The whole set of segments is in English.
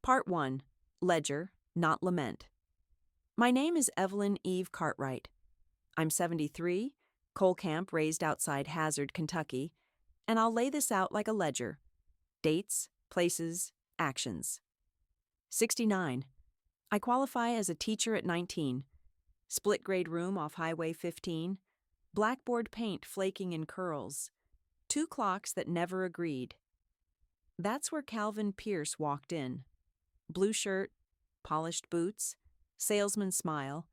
Part 1. Ledger, Not Lament. My name is Evelyn Eve Cartwright. I'm 73, coal camp raised outside Hazard, Kentucky, and I'll lay this out like a ledger. Dates, places, actions. 69. I qualify as a teacher at 19. Split grade room off Highway 15. Blackboard paint flaking in curls. 2 clocks that never agreed. That's where Calvin Pierce walked in. Blue shirt, polished boots, salesman smile,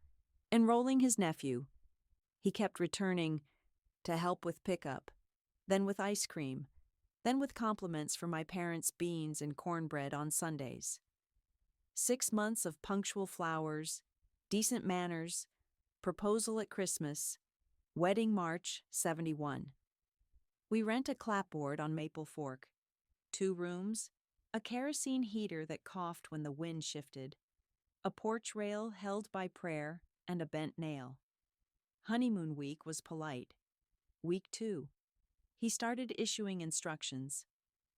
enrolling his nephew. He kept returning to help with pickup, then with ice cream, then with compliments for my parents' beans and cornbread on Sundays. 6 months of punctual flowers, decent manners, proposal at Christmas, wedding March 71. We rent a clapboard on Maple Fork. 2 rooms, a kerosene heater that coughed when the wind shifted, a porch rail held by prayer, and a bent nail. Honeymoon week was polite. Week 2. He started issuing instructions.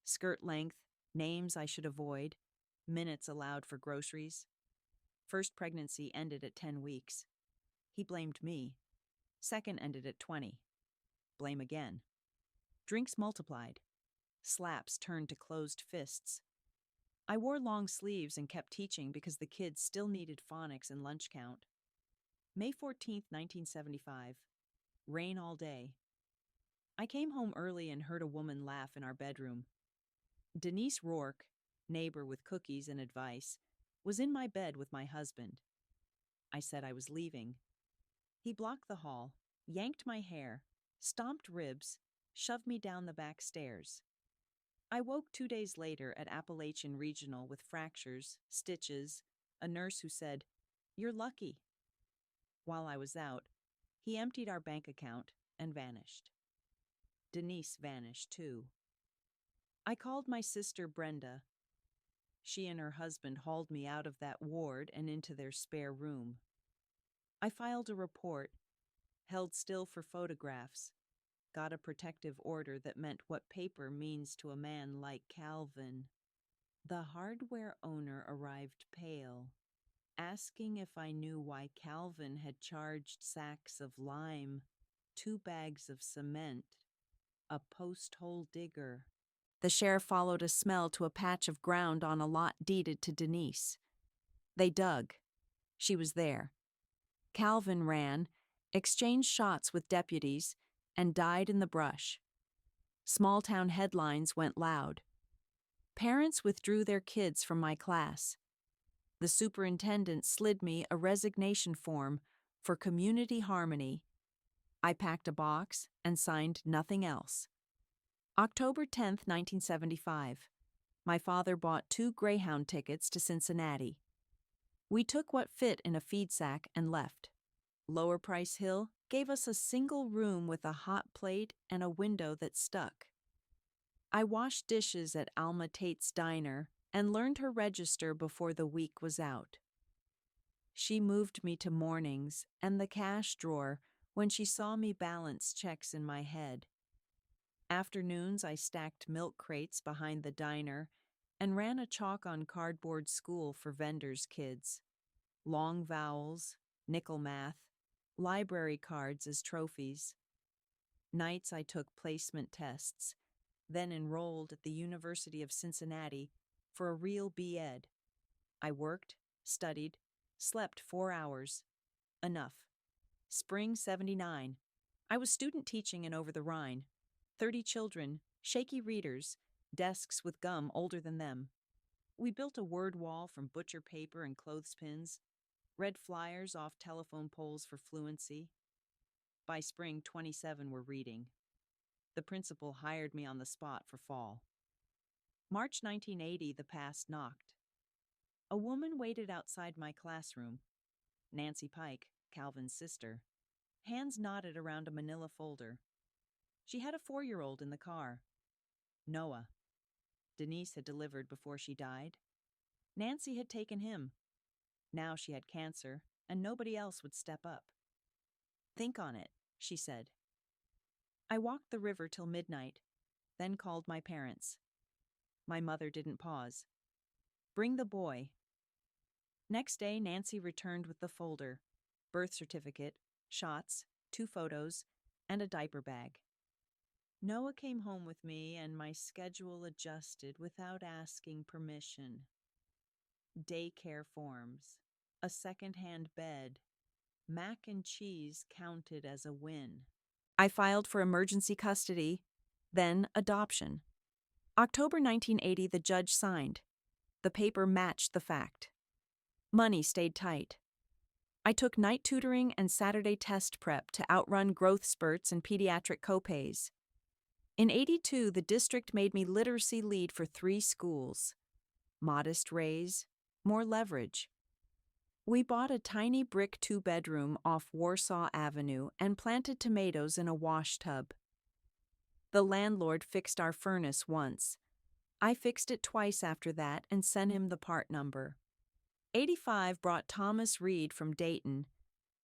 Skirt length, names I should avoid, minutes allowed for groceries. First pregnancy ended at 10 weeks. He blamed me. Second ended at 20. Blame again. Drinks multiplied. Slaps turned to closed fists. I wore long sleeves and kept teaching because the kids still needed phonics and lunch count. May 14, 1975. Rain all day. I came home early and heard a woman laugh in our bedroom. Denise Rourke, neighbor with cookies and advice, was in my bed with my husband. I said I was leaving. He blocked the hall, yanked my hair, stomped ribs, shoved me down the back stairs. I woke 2 days later at Appalachian Regional with fractures, stitches, a nurse who said, "You're lucky." While I was out, he emptied our bank account and vanished. Denise vanished too. I called my sister Brenda. She and her husband hauled me out of that ward and into their spare room. I filed a report, held still for photographs, got a protective order that meant what paper means to a man like Calvin. The hardware owner arrived pale, asking if I knew why Calvin had charged sacks of lime, 2 bags of cement, a post-hole digger. The sheriff followed a smell to a patch of ground on a lot deeded to Denise. They dug. She was there. Calvin ran, exchanged shots with deputies, and died in the brush. Small-town headlines went loud. Parents withdrew their kids from my class. The superintendent slid me a resignation form for community harmony. I packed a box and signed nothing else. October 10th, 1975. My father bought 2 Greyhound tickets to Cincinnati. We took what fit in a feed sack and left. Lower Price Hill gave us a single room with a hot plate and a window that stuck. I washed dishes at Alma Tate's diner and learned her register before the week was out. She moved me to mornings and the cash drawer when she saw me balance checks in my head. Afternoons, I stacked milk crates behind the diner and ran a chalk-on-cardboard school for vendors' kids. Long vowels, nickel math, library cards as trophies. Nights I took placement tests, then enrolled at the University of Cincinnati for a real B.Ed. I worked, studied, slept 4 hours. Enough. Spring 79. I was student teaching in Over the Rhine. 30 children, shaky readers, desks with gum older than them. We built a word wall from butcher paper and clothespins, read flyers off telephone poles for fluency. By spring, 27 were reading. The principal hired me on the spot for fall. March 1980, the past knocked. A woman waited outside my classroom. Nancy Pike, Calvin's sister. Hands knotted around a manila folder. She had a 4-year-old in the car. Noah. Denise had delivered before she died. Nancy had taken him. Now she had cancer, and nobody else would step up. "Think on it," she said. I walked the river till midnight, then called my parents. My mother didn't pause. Bring the boy. Next day, Nancy returned with the folder: birth certificate, shots, 2 photos, and a diaper bag. Noah came home with me, and my schedule adjusted without asking permission. Daycare forms, a second-hand bed, mac and cheese counted as a win. I filed for emergency custody, then adoption. October 1980, the judge signed. The paper matched the fact. Money stayed tight. I took night tutoring and Saturday test prep to outrun growth spurts and pediatric copays. In '82, the district made me literacy lead for 3 schools. Modest raise, more leverage. We bought a tiny brick 2-bedroom off Warsaw Avenue and planted tomatoes in a wash tub. The landlord fixed our furnace once. I fixed it twice after that and sent him the part number. '85 brought Thomas Reed from Dayton.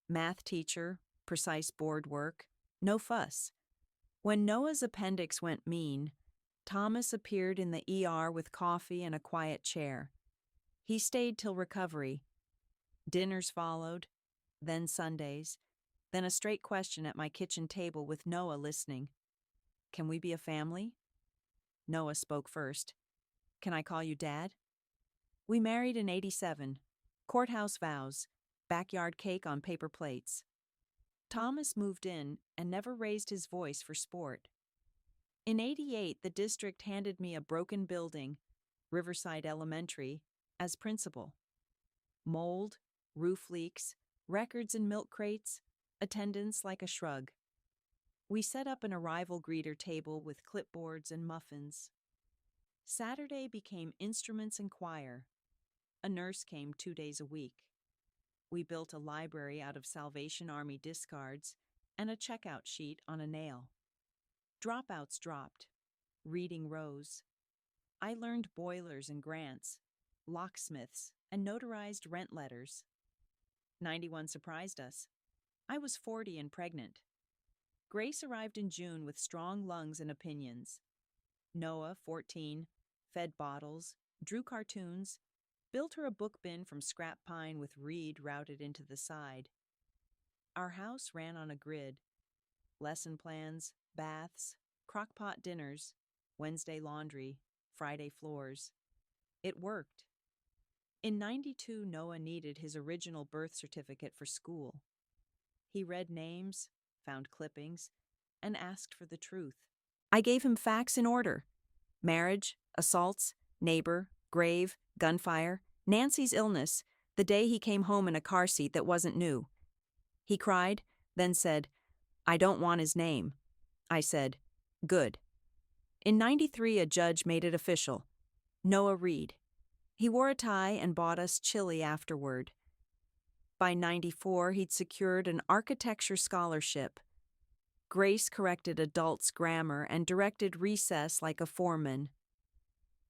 Math teacher, precise board work, no fuss. When Noah's appendix went mean, Thomas appeared in the ER with coffee and a quiet chair. He stayed till recovery. Dinners followed, then Sundays, then a straight question at my kitchen table with Noah listening. Can we be a family? Noah spoke first. Can I call you Dad? We married in '87. Courthouse vows, backyard cake on paper plates. Thomas moved in and never raised his voice for sport. In '88, the district handed me a broken building, Riverside Elementary, as principal. Mold, roof leaks, records in milk crates, attendance like a shrug. We set up an arrival greeter table with clipboards and muffins. Saturday became instruments and choir. A nurse came 2 days a week. We built a library out of Salvation Army discards and a checkout sheet on a nail. Dropouts dropped. Reading rose. I learned boilers and grants, locksmiths, and notarized rent letters. '91 surprised us. I was 40 and pregnant. Grace arrived in June with strong lungs and opinions. Noah, 14, fed bottles, drew cartoons, built her a book bin from scrap pine with reed routed into the side. Our house ran on a grid. Lesson plans, baths, crock-pot dinners, Wednesday laundry, Friday floors. It worked. In '92, Noah needed his original birth certificate for school. He read names, found clippings, and asked for the truth. I gave him facts in order: marriage, assaults, neighbor, grave, gunfire, Nancy's illness, the day he came home in a car seat that wasn't new. He cried, then said, "I don't want his name." I said, "Good." In '93, a judge made it official: Noah Reed. He wore a tie and bought us chili afterward. By '94, he'd secured an architecture scholarship. Grace corrected adults' grammar and directed recess like a foreman.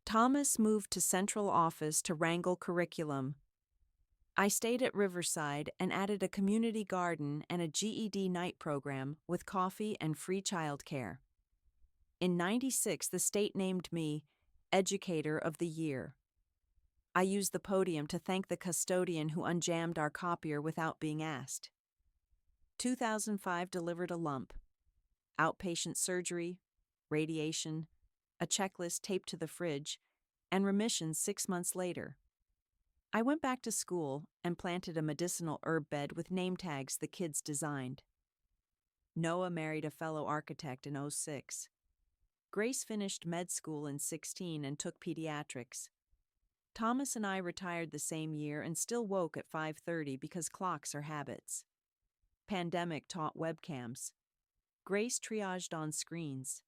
Thomas moved to central office to wrangle curriculum. I stayed at Riverside and added a community garden and a GED night program with coffee and free childcare. In '96, the state named me Educator of the Year. I used the podium to thank the custodian who unjammed our copier without being asked. 2005 delivered a lump. Outpatient surgery, radiation, a checklist taped to the fridge, and remission 6 months later. I went back to school and planted a medicinal herb bed with name tags the kids designed. Noah married a fellow architect in '06. Grace finished med school in '16 and took pediatrics. Thomas and I retired the same year and still woke at 5:30 because clocks are habits. Pandemic taught webcams. Grace triaged on screens.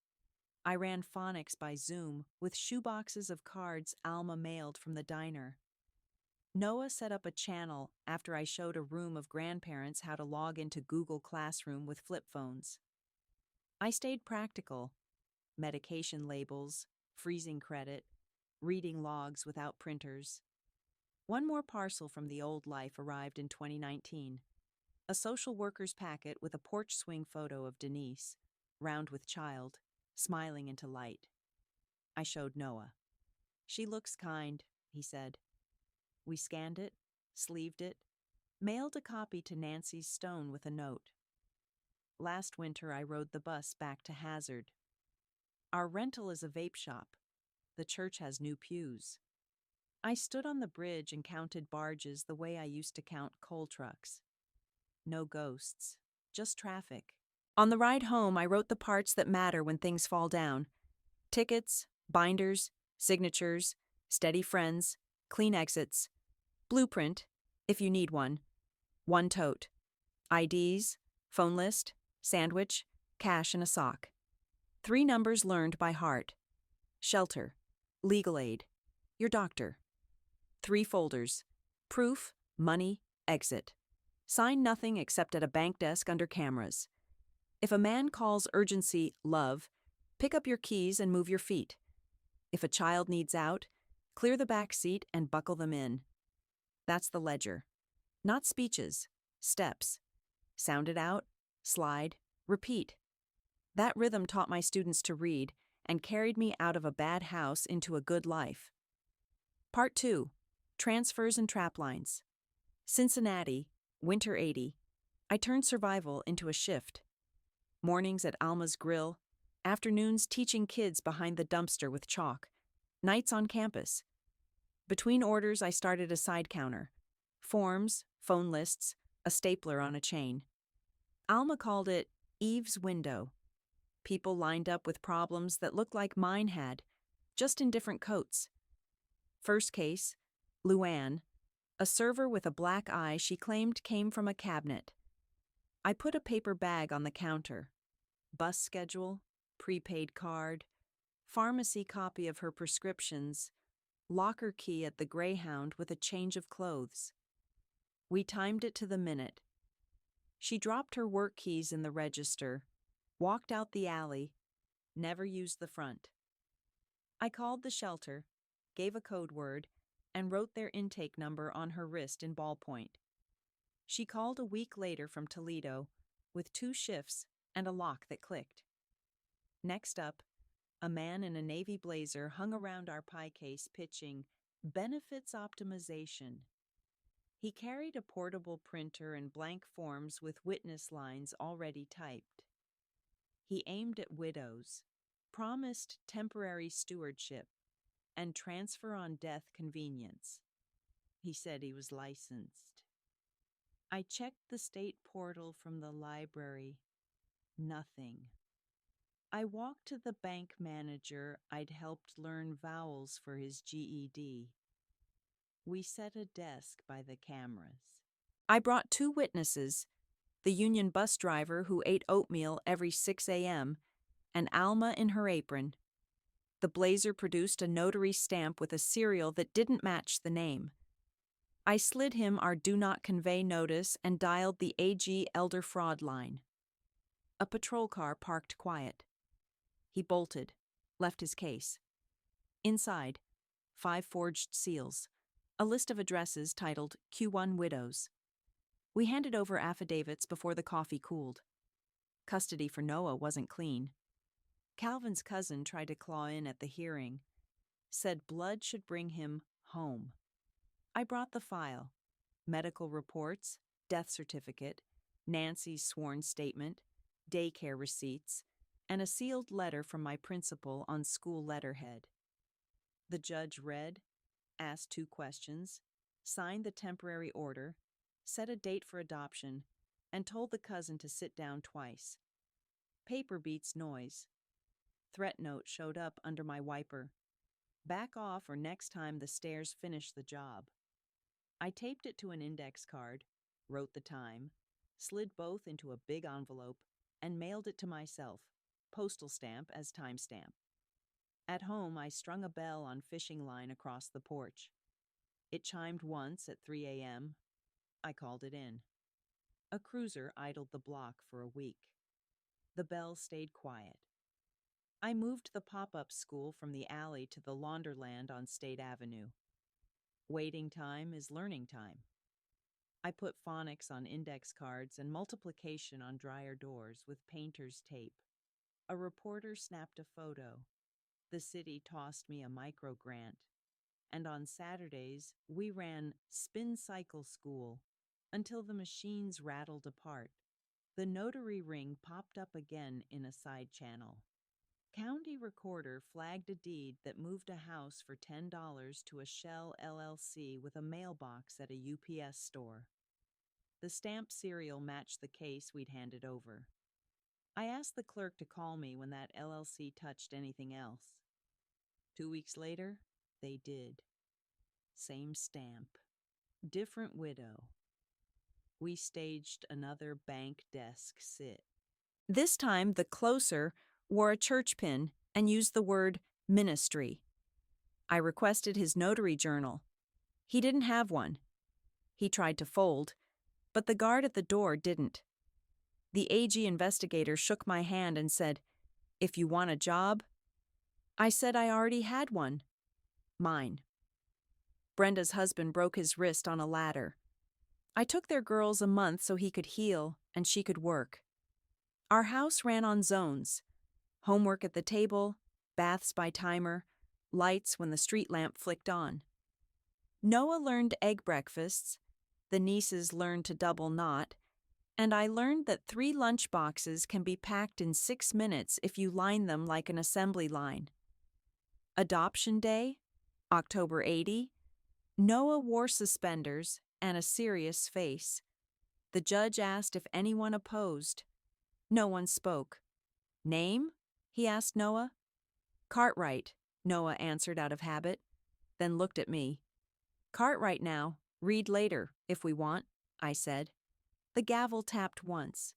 I ran phonics by Zoom with shoeboxes of cards Alma mailed from the diner. Noah set up a channel after I showed a room of grandparents how to log into Google Classroom with flip phones. I stayed practical: medication labels, freezing credit, reading logs without printers. One more parcel from the old life arrived in 2019. A social worker's packet with a porch swing photo of Denise, round with child, smiling into light. I showed Noah. She looks kind, he said. We scanned it, sleeved it, mailed a copy to Nancy's Stone with a note. Last winter, I rode the bus back to Hazard. Our rental is a vape shop. The church has new pews. I stood on the bridge and counted barges the way I used to count coal trucks. No ghosts, just traffic. On the ride home, I wrote the parts that matter when things fall down. Tickets, binders, signatures, steady friends, clean exits, blueprint, if you need one tote, IDs, phone list, sandwich, cash and a sock. 3 numbers learned by heart. Shelter, legal aid, your doctor. 3 folders, proof, money, exit. Sign nothing except at a bank desk under cameras. If a man calls urgency love, pick up your keys and move your feet. If a child needs out, clear the back seat and buckle them in. That's the ledger. Not speeches, steps. Sound it out, slide, repeat. That rhythm taught my students to read and carried me out of a bad house into a good life. Part 2. Transfers and Traplines. Cincinnati, winter 80. I turned survival into a shift. Mornings at Alma's Grill, afternoons teaching kids behind the dumpster with chalk, nights on campus. Between orders, I started a side counter. Forms, phone lists, a stapler on a chain. Alma called it Eve's Window. People lined up with problems that looked like mine had, just in different coats. First case, Luann, a server with a black eye she claimed came from a cabinet. I put a paper bag on the counter. Bus schedule, prepaid card, pharmacy copy of her prescriptions, locker key at the Greyhound with a change of clothes. We timed it to the minute. She dropped her work keys in the register, walked out the alley, never used the front. I called the shelter, gave a code word, and wrote their intake number on her wrist in ballpoint. She called a week later from Toledo with 2 shifts and a lock that clicked. Next up, a man in a navy blazer hung around our pie case pitching benefits optimization. He carried a portable printer and blank forms with witness lines already typed. He aimed at widows, promised temporary stewardship, and transfer on death convenience. He said he was licensed. I checked the state portal from the library. Nothing. I walked to the bank manager I'd helped learn vowels for his GED. We set a desk by the cameras. I brought 2 witnesses, the union bus driver who ate oatmeal every 6 a.m., and Alma in her apron. The blazer produced a notary stamp with a serial that didn't match the name. I slid him our do not convey notice and dialed the AG Elder Fraud line. A patrol car parked quiet. He bolted, left his case. Inside, 5 forged seals, a list of addresses titled Q1 Widows. We handed over affidavits before the coffee cooled. Custody for Noah wasn't clean. Calvin's cousin tried to claw in at the hearing, said blood should bring him home. I brought the file, medical reports, death certificate, Nancy's sworn statement, daycare receipts, and a sealed letter from my principal on school letterhead. The judge read, asked 2 questions, signed the temporary order, set a date for adoption, and told the cousin to sit down twice. Paper beats noise. Threat note showed up under my wiper. Back off or next time the stairs finish the job. I taped it to an index card, wrote the time, slid both into a big envelope, and mailed it to myself, postal stamp as timestamp. At home, I strung a bell on fishing line across the porch. It chimed once at 3 a.m. I called it in. A cruiser idled the block for a week. The bell stayed quiet. I moved the pop-up school from the alley to the Launderland on State Avenue. Waiting time is learning time. I put phonics on index cards and multiplication on dryer doors with painter's tape. A reporter snapped a photo. The city tossed me a micro grant. and on Saturdays we ran spin cycle school until the machines rattled apart. The notary ring popped up again in a side channel. County recorder flagged a deed that moved a house for $10 to a Shell LLC with a mailbox at a UPS store. The stamp serial matched the case we'd handed over. I asked the clerk to call me when that LLC touched anything else. 2 weeks later, they did. Same stamp. Different widow. We staged another bank desk sit. This time, the closer wore a church pin and used the word ministry. I requested his notary journal. He didn't have one. He tried to fold, but the guard at the door didn't. The AG investigator shook my hand and said, "If you want a job." I said I already had one. Mine. Brenda's husband broke his wrist on a ladder. I took their girls a month so he could heal and she could work. Our house ran on zones. Homework at the table, baths by timer, lights when the street lamp flicked on. Noah learned egg breakfasts, the nieces learned to double knot, and I learned that 3 lunch boxes can be packed in 6 minutes if you line them like an assembly line. Adoption Day, October 80, Noah wore suspenders and a serious face. The judge asked if anyone opposed. No one spoke. "Name?" he asked Noah. "Cartwright," Noah answered out of habit, then looked at me. "Cartwright now, read later, if we want," I said. The gavel tapped once.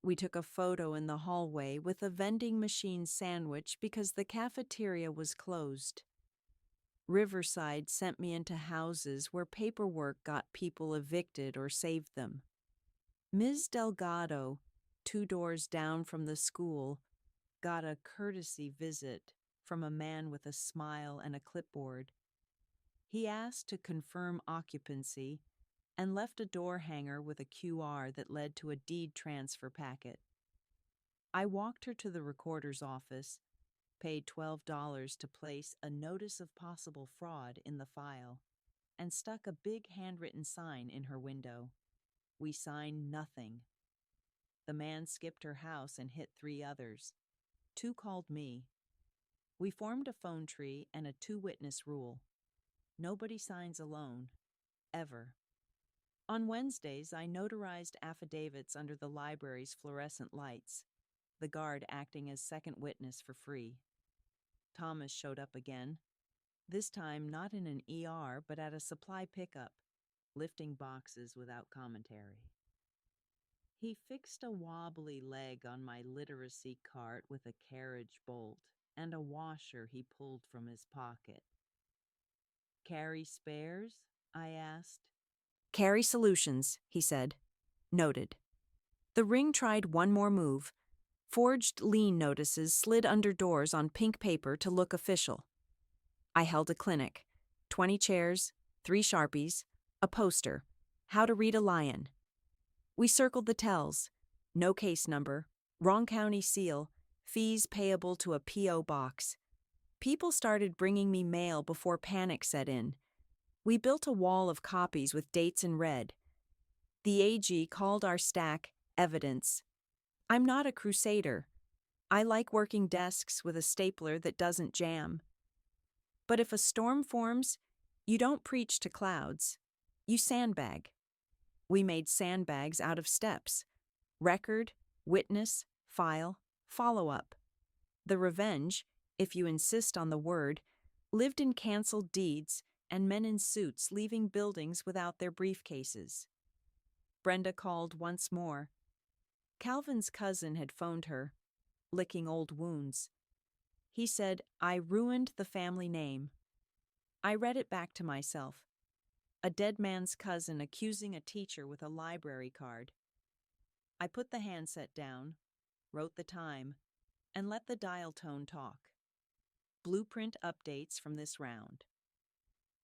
We took a photo in the hallway with a vending machine sandwich because the cafeteria was closed. Riverside sent me into houses where paperwork got people evicted or saved them. Ms. Delgado, 2 doors down from the school, got a courtesy visit from a man with a smile and a clipboard. He asked to confirm occupancy and left a door hanger with a QR that led to a deed transfer packet. I walked her to the recorder's office, paid $12 to place a notice of possible fraud in the file, and stuck a big handwritten sign in her window. We signed nothing. The man skipped her house and hit 3 others. 2 called me. We formed a phone tree and a 2-witness rule. Nobody signs alone, ever. On Wednesdays, I notarized affidavits under the library's fluorescent lights, the guard acting as second witness for free. Thomas showed up again, this time not in an ER but at a supply pickup, lifting boxes without commentary. He fixed a wobbly leg on my literacy cart with a carriage bolt and a washer he pulled from his pocket. "Carry spares?" I asked. "Carry solutions," he said. Noted. The ring tried one more move. Forged lien notices slid under doors on pink paper to look official. I held a clinic. 20 chairs, 3 Sharpies, a poster, how to read a lion. We circled the tells. No case number, wrong county seal, fees payable to a P.O. box. People started bringing me mail before panic set in. We built a wall of copies with dates in red. The AG called our stack evidence. I'm not a crusader. I like working desks with a stapler that doesn't jam. But if a storm forms, you don't preach to clouds. You sandbag. We made sandbags out of steps. Record, witness, file, follow-up. The revenge, if you insist on the word, lived in canceled deeds and men in suits leaving buildings without their briefcases. Brenda called once more. Calvin's cousin had phoned her, licking old wounds. He said, I ruined the family name. I read it back to myself. A dead man's cousin accusing a teacher with a library card. I put the handset down, wrote the time, and let the dial tone talk. Blueprint updates from this round.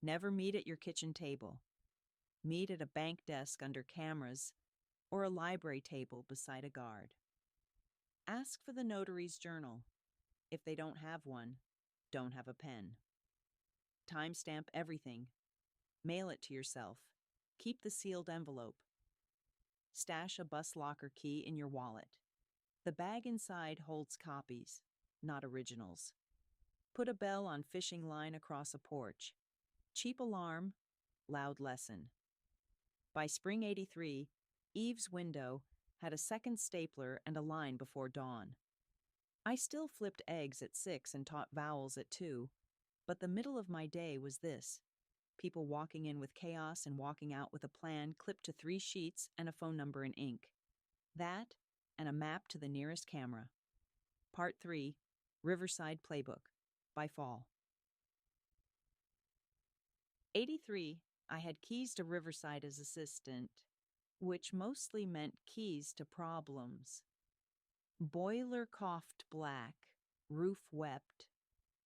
Never meet at your kitchen table. Meet at a bank desk under cameras or a library table beside a guard. Ask for the notary's journal. If they don't have one, don't have a pen. Timestamp everything. Mail it to yourself. Keep the sealed envelope. Stash a bus locker key in your wallet. The bag inside holds copies, not originals. Put a bell on fishing line across a porch. Cheap alarm, loud lesson. By spring '83, Eve's window had a second stapler and a line before dawn. I still flipped eggs at 6 and taught vowels at 2, but the middle of my day was this: people walking in with chaos and walking out with a plan clipped to 3 sheets and a phone number in ink. That, and a map to the nearest camera. Part 3, Riverside Playbook, by fall. '83, I had keys to Riverside as assistant, which mostly meant keys to problems. Boiler coughed black, roof wept,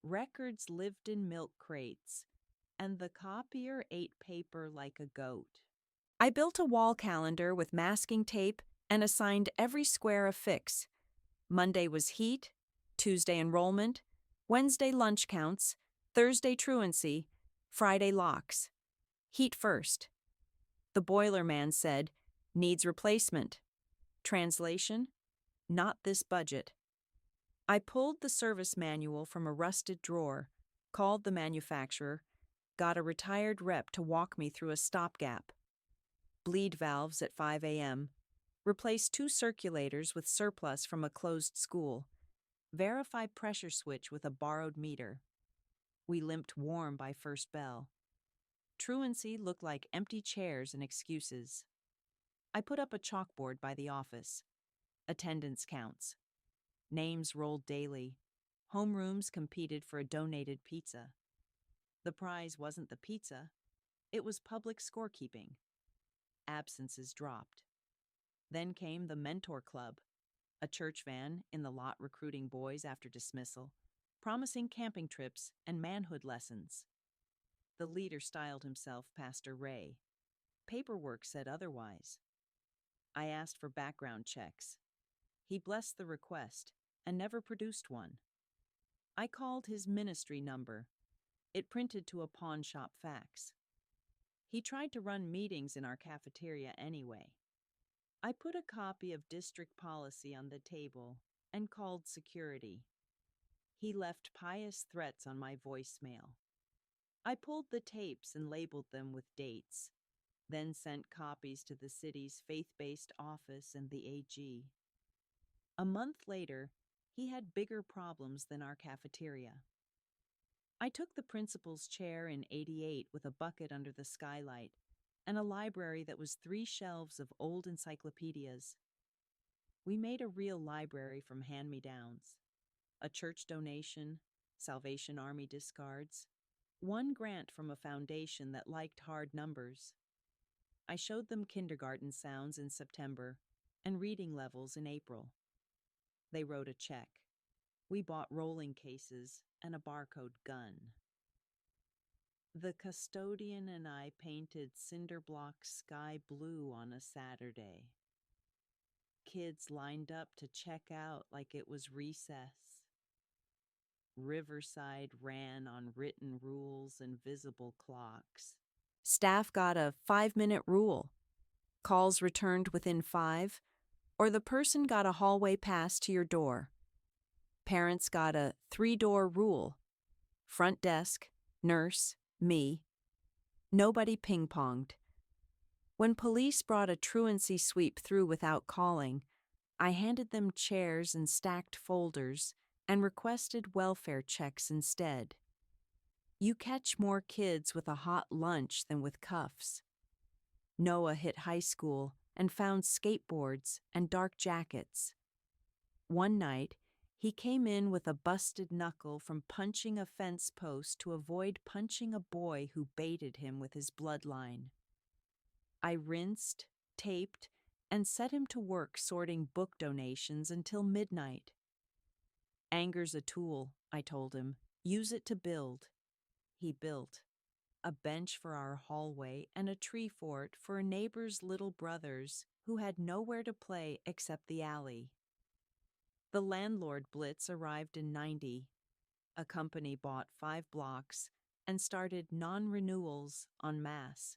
records lived in milk crates, and the copier ate paper like a goat. I built a wall calendar with masking tape and assigned every square a fix. Monday was heat, Tuesday enrollment, Wednesday lunch counts, Thursday truancy, Friday locks. Heat first. The boiler man said, needs replacement. Translation, not this budget. I pulled the service manual from a rusted drawer, called the manufacturer, got a retired rep to walk me through a stopgap. Bleed valves at 5 a.m., replace 2 circulators with surplus from a closed school, verify pressure switch with a borrowed meter. We limped warm by first bell. Truancy looked like empty chairs and excuses. I put up a chalkboard by the office. Attendance counts. Names rolled daily. Homerooms competed for a donated pizza. The prize wasn't the pizza. It was public scorekeeping. Absences dropped. Then came the Mentor Club, a church van in the lot recruiting boys after dismissal, promising camping trips and manhood lessons. The leader styled himself Pastor Ray. Paperwork said otherwise. I asked for background checks. He blessed the request and never produced one. I called his ministry number. It printed to a pawn shop fax. He tried to run meetings in our cafeteria anyway. I put a copy of district policy on the table and called security. He left pious threats on my voicemail. I pulled the tapes and labeled them with dates, then sent copies to the city's faith-based office and the AG. A month later, he had bigger problems than our cafeteria. I took the principal's chair in '88 with a bucket under the skylight and a library that was 3 shelves of old encyclopedias. We made a real library from hand-me-downs, a church donation, Salvation Army discards, 1 grant from a foundation that liked hard numbers. I showed them kindergarten sounds in September and reading levels in April. They wrote a check. We bought rolling cases and a barcode gun. The custodian and I painted cinder block sky blue on a Saturday. Kids lined up to check out like it was recess. Riverside ran on written rules and visible clocks. Staff got a 5-minute rule. Calls returned within 5, or the person got a hallway pass to your door. Parents got a 3-door rule. Front desk, nurse, me. Nobody ping-ponged. When police brought a truancy sweep through without calling, I handed them chairs and stacked folders and requested welfare checks instead. You catch more kids with a hot lunch than with cuffs. Noah hit high school and found skateboards and dark jackets. One night, he came in with a busted knuckle from punching a fence post to avoid punching a boy who baited him with his bloodline. I rinsed, taped, and set him to work sorting book donations until midnight. Anger's a tool, I told him. Use it to build. He built a bench for our hallway and a tree fort for a neighbor's little brothers who had nowhere to play except the alley. The landlord blitz arrived in '90. A company bought 5 blocks and started non-renewals en masse.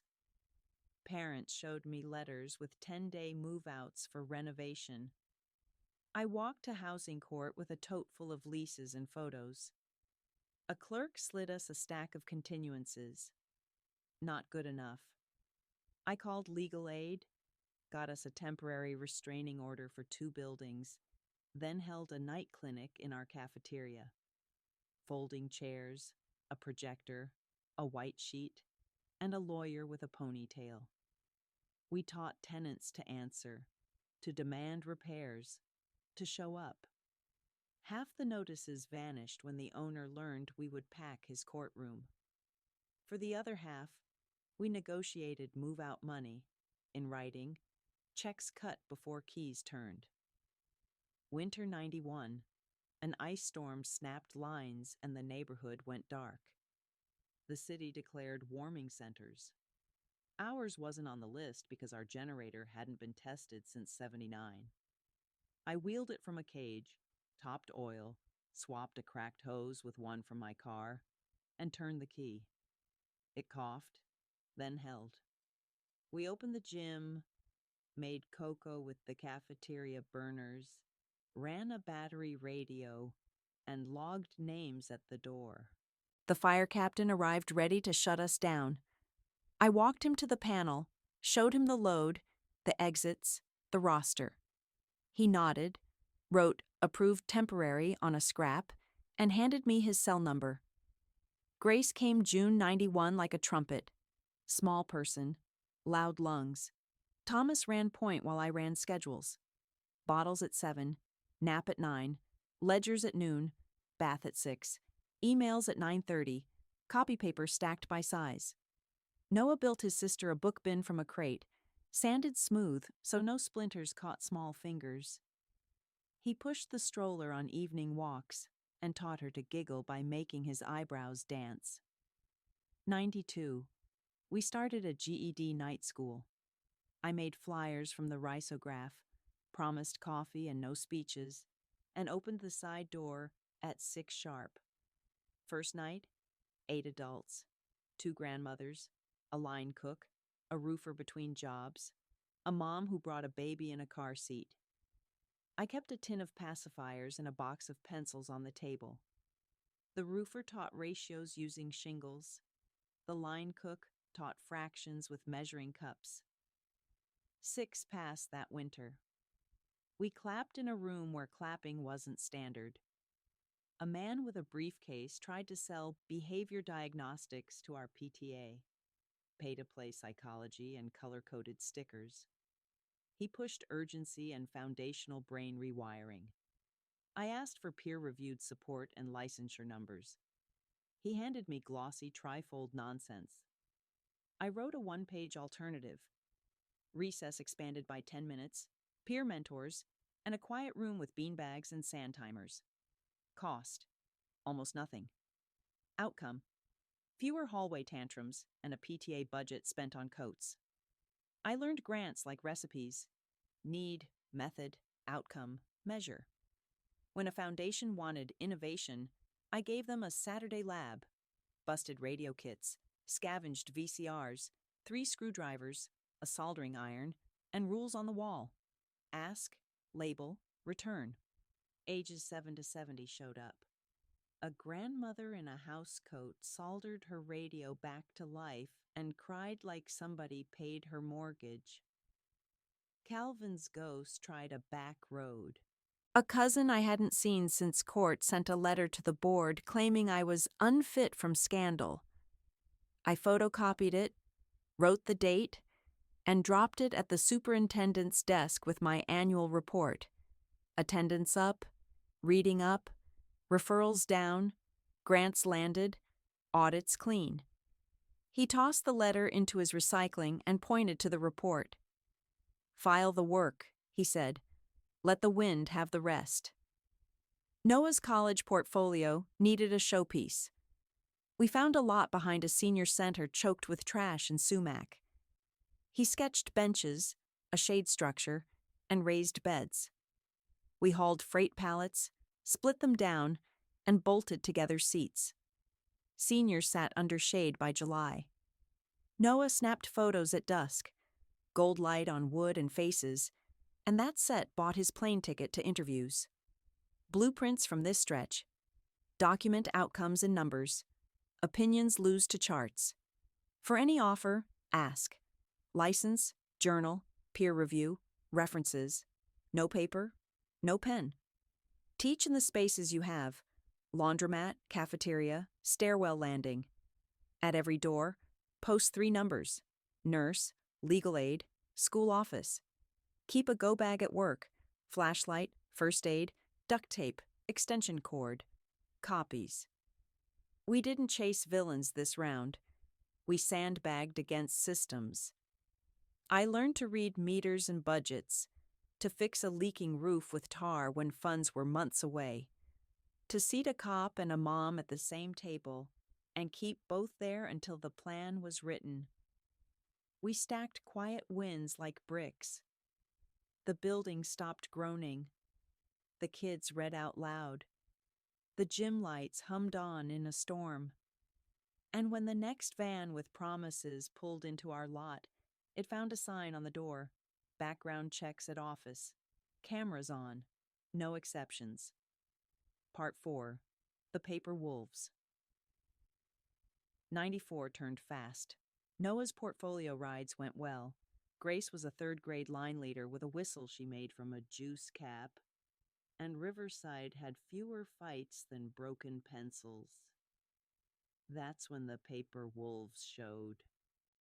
Parents showed me letters with 10-day move-outs for renovation. I walked to housing court with a tote full of leases and photos. A clerk slid us a stack of continuances. Not good enough. I called legal aid, got us a temporary restraining order for 2 buildings, then held a night clinic in our cafeteria. Folding chairs, a projector, a white sheet, and a lawyer with a ponytail. We taught tenants to answer, to demand repairs, to show up. Half the notices vanished when the owner learned we would pack his courtroom. For the other half, we negotiated move-out money, in writing, checks cut before keys turned. Winter 91, an ice storm snapped lines and the neighborhood went dark. The city declared warming centers. Ours wasn't on the list because our generator hadn't been tested since '79. I wheeled it from a cage, topped oil, swapped a cracked hose with one from my car, and turned the key. It coughed, then held. We opened the gym, made cocoa with the cafeteria burners, ran a battery radio, and logged names at the door. The fire captain arrived ready to shut us down. I walked him to the panel, showed him the load, the exits, the roster. He nodded, wrote "approved temporary" on a scrap, and handed me his cell number. Grace came June 91 like a trumpet. Small person, loud lungs. Thomas ran point while I ran schedules. Bottles at 7, nap at 9, ledgers at noon, bath at 6, emails at 9:30, copy paper stacked by size. Noah built his sister a book bin from a crate, sanded smooth so no splinters caught small fingers. He pushed the stroller on evening walks and taught her to giggle by making his eyebrows dance. 92. We started a GED night school. I made flyers from the risograph, promised coffee and no speeches, and opened the side door at 6 sharp. First night, 8 adults, 2 grandmothers, a line cook, a roofer between jobs, a mom who brought a baby in a car seat. I kept a tin of pacifiers and a box of pencils on the table. The roofer taught ratios using shingles. The line cook taught fractions with measuring cups. 6 passed that winter. We clapped in a room where clapping wasn't standard. A man with a briefcase tried to sell behavior diagnostics to our PTA, pay-to-play psychology and color-coded stickers. He pushed urgency and foundational brain rewiring. I asked for peer-reviewed support and licensure numbers. He handed me glossy trifold nonsense. I wrote a 1-page alternative. Recess expanded by 10 minutes, peer mentors, and a quiet room with beanbags and sand timers. Cost: almost nothing. Outcome: fewer hallway tantrums and a PTA budget spent on coats. I learned grants like recipes: need, method, outcome, measure. When a foundation wanted innovation, I gave them a Saturday lab, busted radio kits, scavenged VCRs, 3 screwdrivers, a soldering iron, and rules on the wall. Ask, label, return. Ages 7 to 70 showed up. A grandmother in a housecoat soldered her radio back to life and cried like somebody paid her mortgage. Calvin's ghost tried a back road. A cousin I hadn't seen since court sent a letter to the board claiming I was unfit from scandal. I photocopied it, wrote the date, and dropped it at the superintendent's desk with my annual report. Attendance up, reading up, referrals down, grants landed, audits clean. He tossed the letter into his recycling and pointed to the report. "File the work," he said. "Let the wind have the rest." Noah's college portfolio needed a showpiece. We found a lot behind a senior center choked with trash and sumac. He sketched benches, a shade structure, and raised beds. We hauled freight pallets, split them down, and bolted together seats. Seniors sat under shade by July. Noah snapped photos at dusk, gold light on wood and faces, and that set bought his plane ticket to interviews. Blueprints from this stretch. Document outcomes in numbers. Opinions lose to charts. For any offer, ask. License, journal, peer review, references. No paper, no pen. Teach in the spaces you have. Laundromat, cafeteria, stairwell landing. At every door, post 3 numbers. Nurse, legal aid, school office. Keep a go bag at work. Flashlight, first aid, duct tape, extension cord. Copies. We didn't chase villains this round. We sandbagged against systems. I learned to read meters and budgets, to fix a leaking roof with tar when funds were months away, to seat a cop and a mom at the same table and keep both there until the plan was written. We stacked quiet wins like bricks. The building stopped groaning. The kids read out loud. The gym lights hummed on in a storm. And when the next van with promises pulled into our lot, it found a sign on the door. Background checks at office. Cameras on. No exceptions. Part 4. The Paper Wolves. 94 turned fast. Noah's portfolio rides went well. Grace was a third-grade line leader with a whistle she made from a juice cap. And Riverside had fewer fights than broken pencils. That's when the Paper Wolves showed.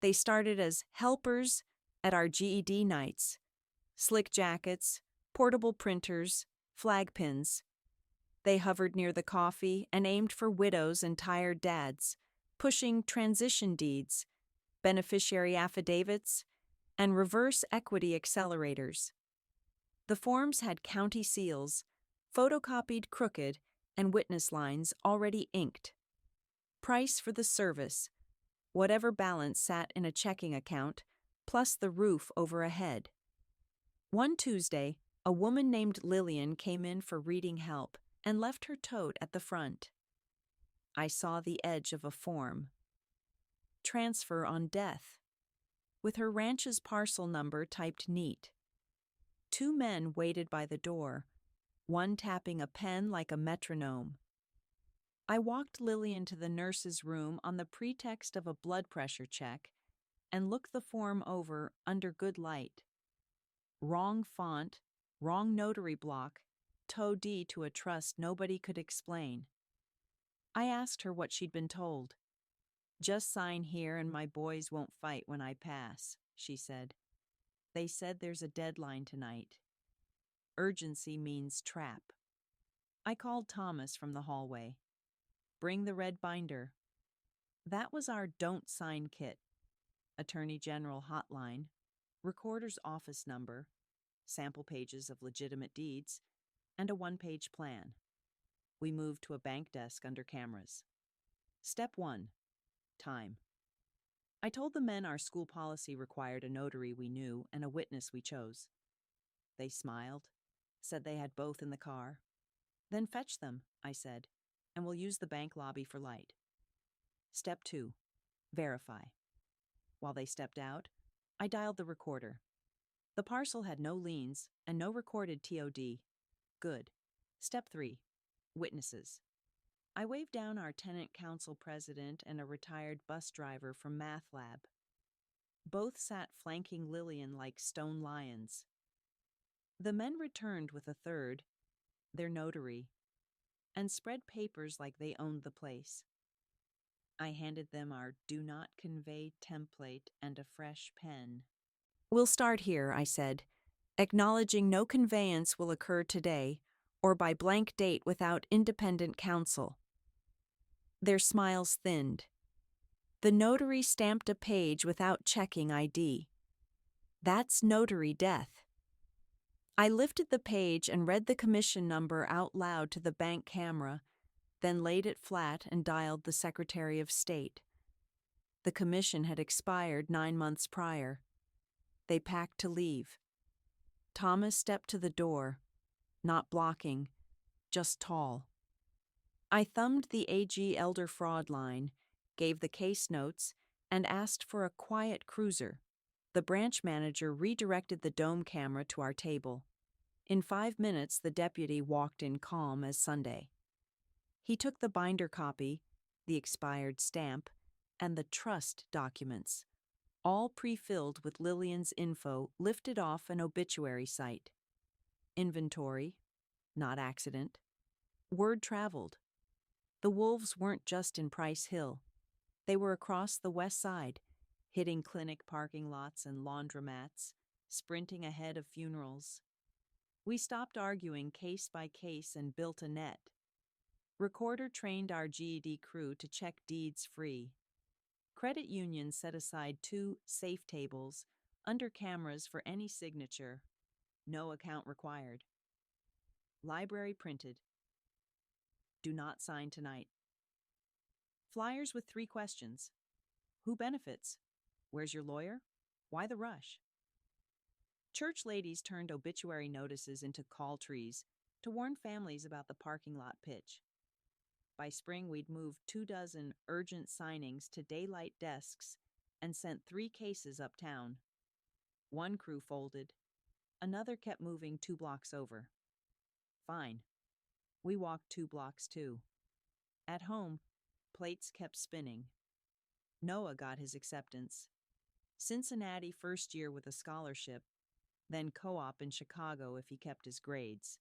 They started as helpers at our GED nights. Slick jackets, portable printers, flag pins. They hovered near the coffee and aimed for widows and tired dads, pushing transition deeds, beneficiary affidavits, and reverse equity accelerators. The forms had county seals, photocopied crooked, and witness lines already inked. Price for the service, whatever balance sat in a checking account, plus the roof over a head. One Tuesday, a woman named Lillian came in for reading help and left her tote at the front. I saw the edge of a form. Transfer on death, with her ranch's parcel number typed neat. 2 men waited by the door, one tapping a pen like a metronome. I walked Lillian to the nurse's room on the pretext of a blood pressure check and looked the form over under good light. Wrong font, wrong notary block, toe D to a trust nobody could explain. I asked her what she'd been told. "Just sign here and my boys won't fight when I pass," she said. "They said there's a deadline tonight. Urgency means trap." I called Thomas from the hallway. "Bring the red binder." That was our don't sign kit. Attorney General hotline, recorder's office number, sample pages of legitimate deeds, and a 1-page plan. We moved to a bank desk under cameras. Step 1. Time. I told the men our school policy required a notary we knew and a witness we chose. They smiled, said they had both in the car. "Then fetch them," I said, "and we'll use the bank lobby for light." Step 2. Verify. While they stepped out, I dialed the recorder. The parcel had no liens and no recorded TOD. Good. Step 3. Witnesses. I waved down our tenant council president and a retired bus driver from math lab. Both sat flanking Lillian like stone lions. The men returned with a third, their notary, and spread papers like they owned the place. I handed them our do not convey template and a fresh pen. "We'll start here," I said, "acknowledging no conveyance will occur today or by blank date without independent counsel." Their smiles thinned. The notary stamped a page without checking ID. That's notary death. I lifted the page and read the commission number out loud to the bank camera, then laid it flat and dialed the Secretary of State. The commission had expired 9 months prior. They packed to leave. Thomas stepped to the door, not blocking, just tall. I thumbed the AG Elder Fraud line, gave the case notes, and asked for a quiet cruiser. The branch manager redirected the dome camera to our table. In 5 minutes, the deputy walked in calm as Sunday. He took the binder copy, the expired stamp, and the trust documents, all pre-filled with Lillian's info lifted off an obituary site. Inventory, not accident. Word traveled. The wolves weren't just in Price Hill. They were across the west side, hitting clinic parking lots and laundromats, sprinting ahead of funerals. We stopped arguing case by case and built a net. Recorder trained our GED crew to check deeds free. Credit union set aside 2 safe tables under cameras for any signature. No account required. Library printed. Do not sign tonight. Flyers with 3 questions. Who benefits? Where's your lawyer? Why the rush? Church ladies turned obituary notices into call trees to warn families about the parking lot pitch. By spring, we'd moved 24 urgent signings to daylight desks and sent 3 cases uptown. One crew folded. Another kept moving 2 blocks over. Fine. We walked 2 blocks too. At home, plates kept spinning. Noah got his acceptance. Cincinnati first year with a scholarship, then co-op in Chicago if he kept his grades.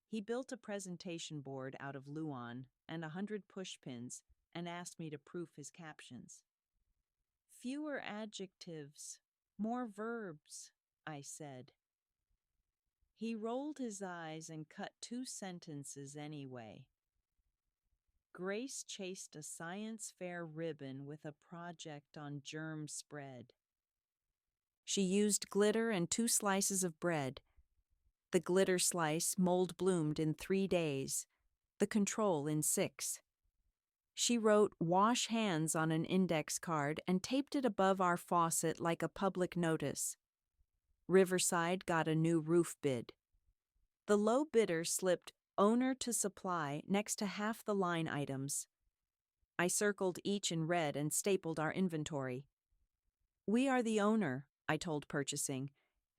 He built a presentation board out of Luan and 100 pushpins and asked me to proof his captions. Fewer adjectives, more verbs, I said. He rolled his eyes and cut 2 sentences anyway. Grace chased a science fair ribbon with a project on germ spread. She used glitter and 2 slices of bread. The glitter slice mold bloomed in 3 days, the control in 6. She wrote "wash hands" on an index card and taped it above our faucet like a public notice. Riverside got a new roof bid. The low bidder slipped "owner to supply" next to half the line items. I circled each in red and stapled our inventory. We are the owner, I told purchasing,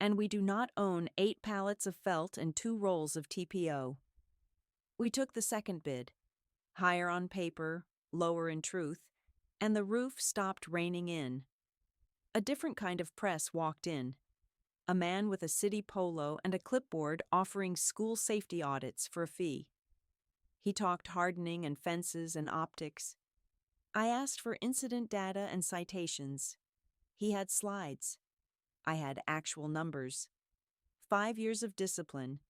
and we do not own 8 pallets of felt and 2 rolls of TPO. We took the second bid, higher on paper, lower in truth, and the roof stopped raining in. A different kind of press walked in. A man with a city polo and a clipboard offering school safety audits for a fee. He talked hardening and fences and optics. I asked for incident data and citations. He had slides. I had actual numbers. 5 years of discipline,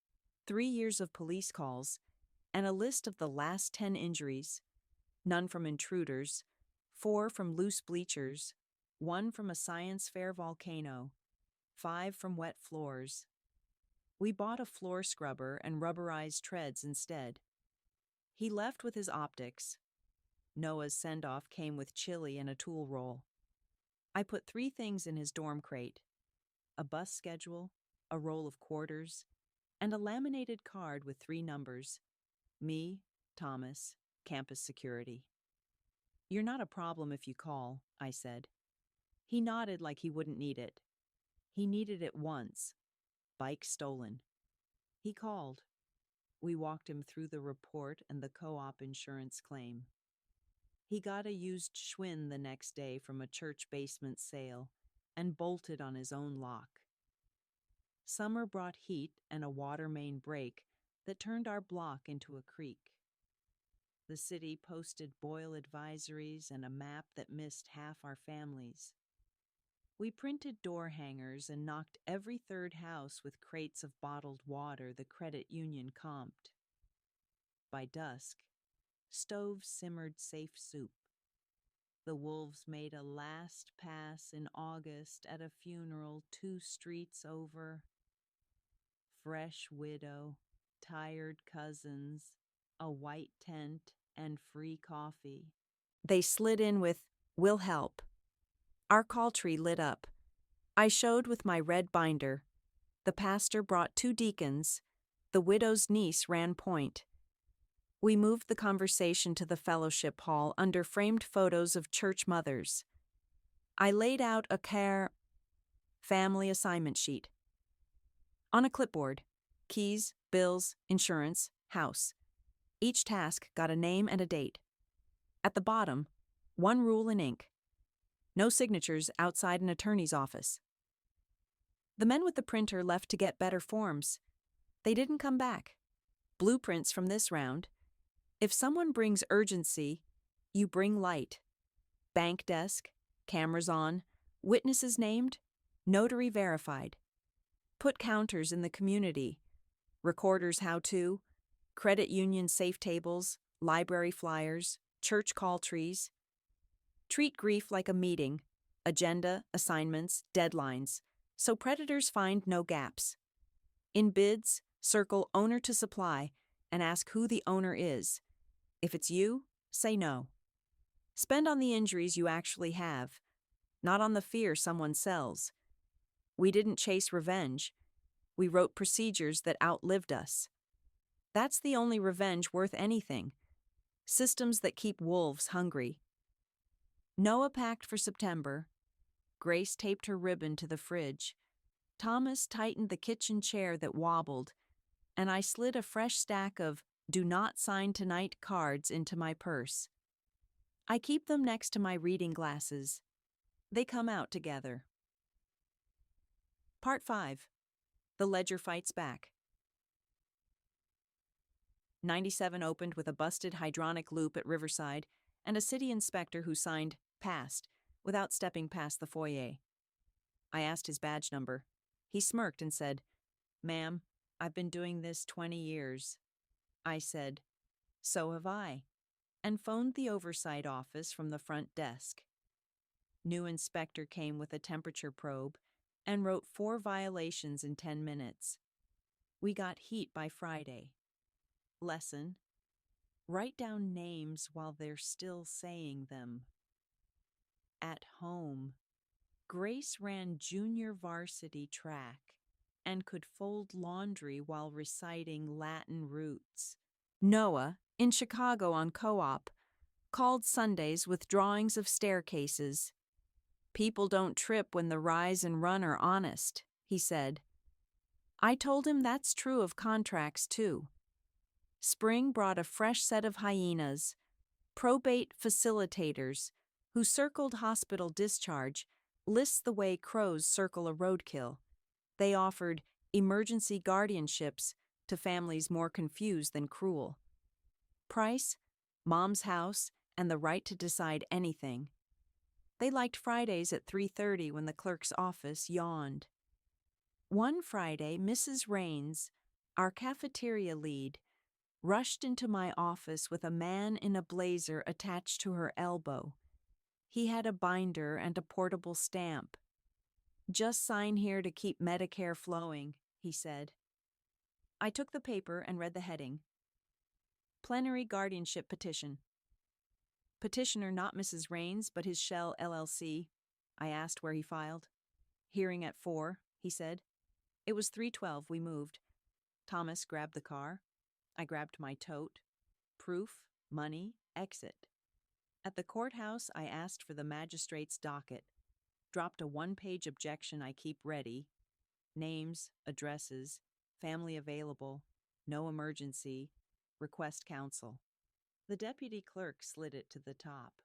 3 years of police calls, and a list of the last 10 injuries. None from intruders, 4 from loose bleachers, 1 from a science fair volcano, 5 from wet floors. We bought a floor scrubber and rubberized treads instead. He left with his optics. Noah's send-off came with chili and a tool roll. I put 3 things in his dorm crate: a bus schedule, a roll of quarters, and a laminated card with 3 numbers. Me, Thomas, campus security. You're not a problem if you call, I said. He nodded like he wouldn't need it. He needed it once. Bike stolen. He called. We walked him through the report and the co-op insurance claim. He got a used Schwinn the next day from a church basement sale and bolted on his own lock. Summer brought heat and a water main break that turned our block into a creek. The city posted boil advisories and a map that missed half our families. We printed door hangers and knocked every 3rd house with crates of bottled water the credit union comped. By dusk, stoves simmered safe soup. The wolves made a last pass in August at a funeral 2 streets over. Fresh widow, tired cousins, a white tent, and free coffee. They slid in with, "We'll help." Our call tree lit up. I showed with my red binder. The pastor brought 2 deacons. The widow's niece ran point. We moved the conversation to the fellowship hall under framed photos of church mothers. I laid out a family assignment sheet. On a clipboard, keys, bills, insurance, house. Each task got a name and a date. At the bottom, one rule in ink. No signatures outside an attorney's office. The men with the printer left to get better forms. They didn't come back. Blueprints from this round. If someone brings urgency, you bring light. Bank desk, cameras on, witnesses named, notary verified. Put counters in the community. Recorders how-to, credit union safe tables, library flyers, church call trees. Treat grief like a meeting, agenda, assignments, deadlines, so predators find no gaps. In bids, circle owner to supply and ask who the owner is. If it's you, say no. Spend on the injuries you actually have, not on the fear someone sells. We didn't chase revenge. We wrote procedures that outlived us. That's the only revenge worth anything. Systems that keep wolves hungry. Noah packed for September. Grace taped her ribbon to the fridge. Thomas tightened the kitchen chair that wobbled, and I slid a fresh stack of "Do not sign tonight" cards into my purse. I keep them next to my reading glasses. They come out together. Part 5. The Ledger Fights Back. 97 opened with a busted hydronic loop at Riverside and a city inspector who signed "Passed" without stepping past the foyer. I asked his badge number. He smirked and said, "Ma'am, I've been doing this 20 years. I said, "So have I," and phoned the oversight office from the front desk. New inspector came with a temperature probe and wrote 4 violations in 10 minutes. We got heat by Friday. Lesson: write down names while they're still saying them. At home, Grace ran junior varsity track and could fold laundry while reciting Latin roots. Noah, in Chicago on Co-op, called Sundays with drawings of staircases. People don't trip when the rise and run are honest, he said. I told him that's true of contracts, too. Spring brought a fresh set of hyenas, probate facilitators, who circled hospital discharge, lists the way crows circle a roadkill. They offered emergency guardianships to families more confused than cruel. Price, mom's house, and the right to decide anything. They liked Fridays at 3:30 when the clerk's office yawned. One Friday, Mrs. Raines, our cafeteria lead, rushed into my office with a man in a blazer attached to her elbow. He had a binder and a portable stamp. "Just sign here to keep Medicare flowing," he said. I took the paper and read the heading. Plenary Guardianship Petition. Petitioner not Mrs. Raines, but his Shell LLC. I asked where he filed. Hearing at 4, he said. It was 3:12 we moved. Thomas grabbed the car. I grabbed my tote. Proof, money, exit. At the courthouse, I asked for the magistrate's docket. Dropped a 1-page objection I keep ready. Names, addresses, family available, no emergency, request counsel. The deputy clerk slid it to the top.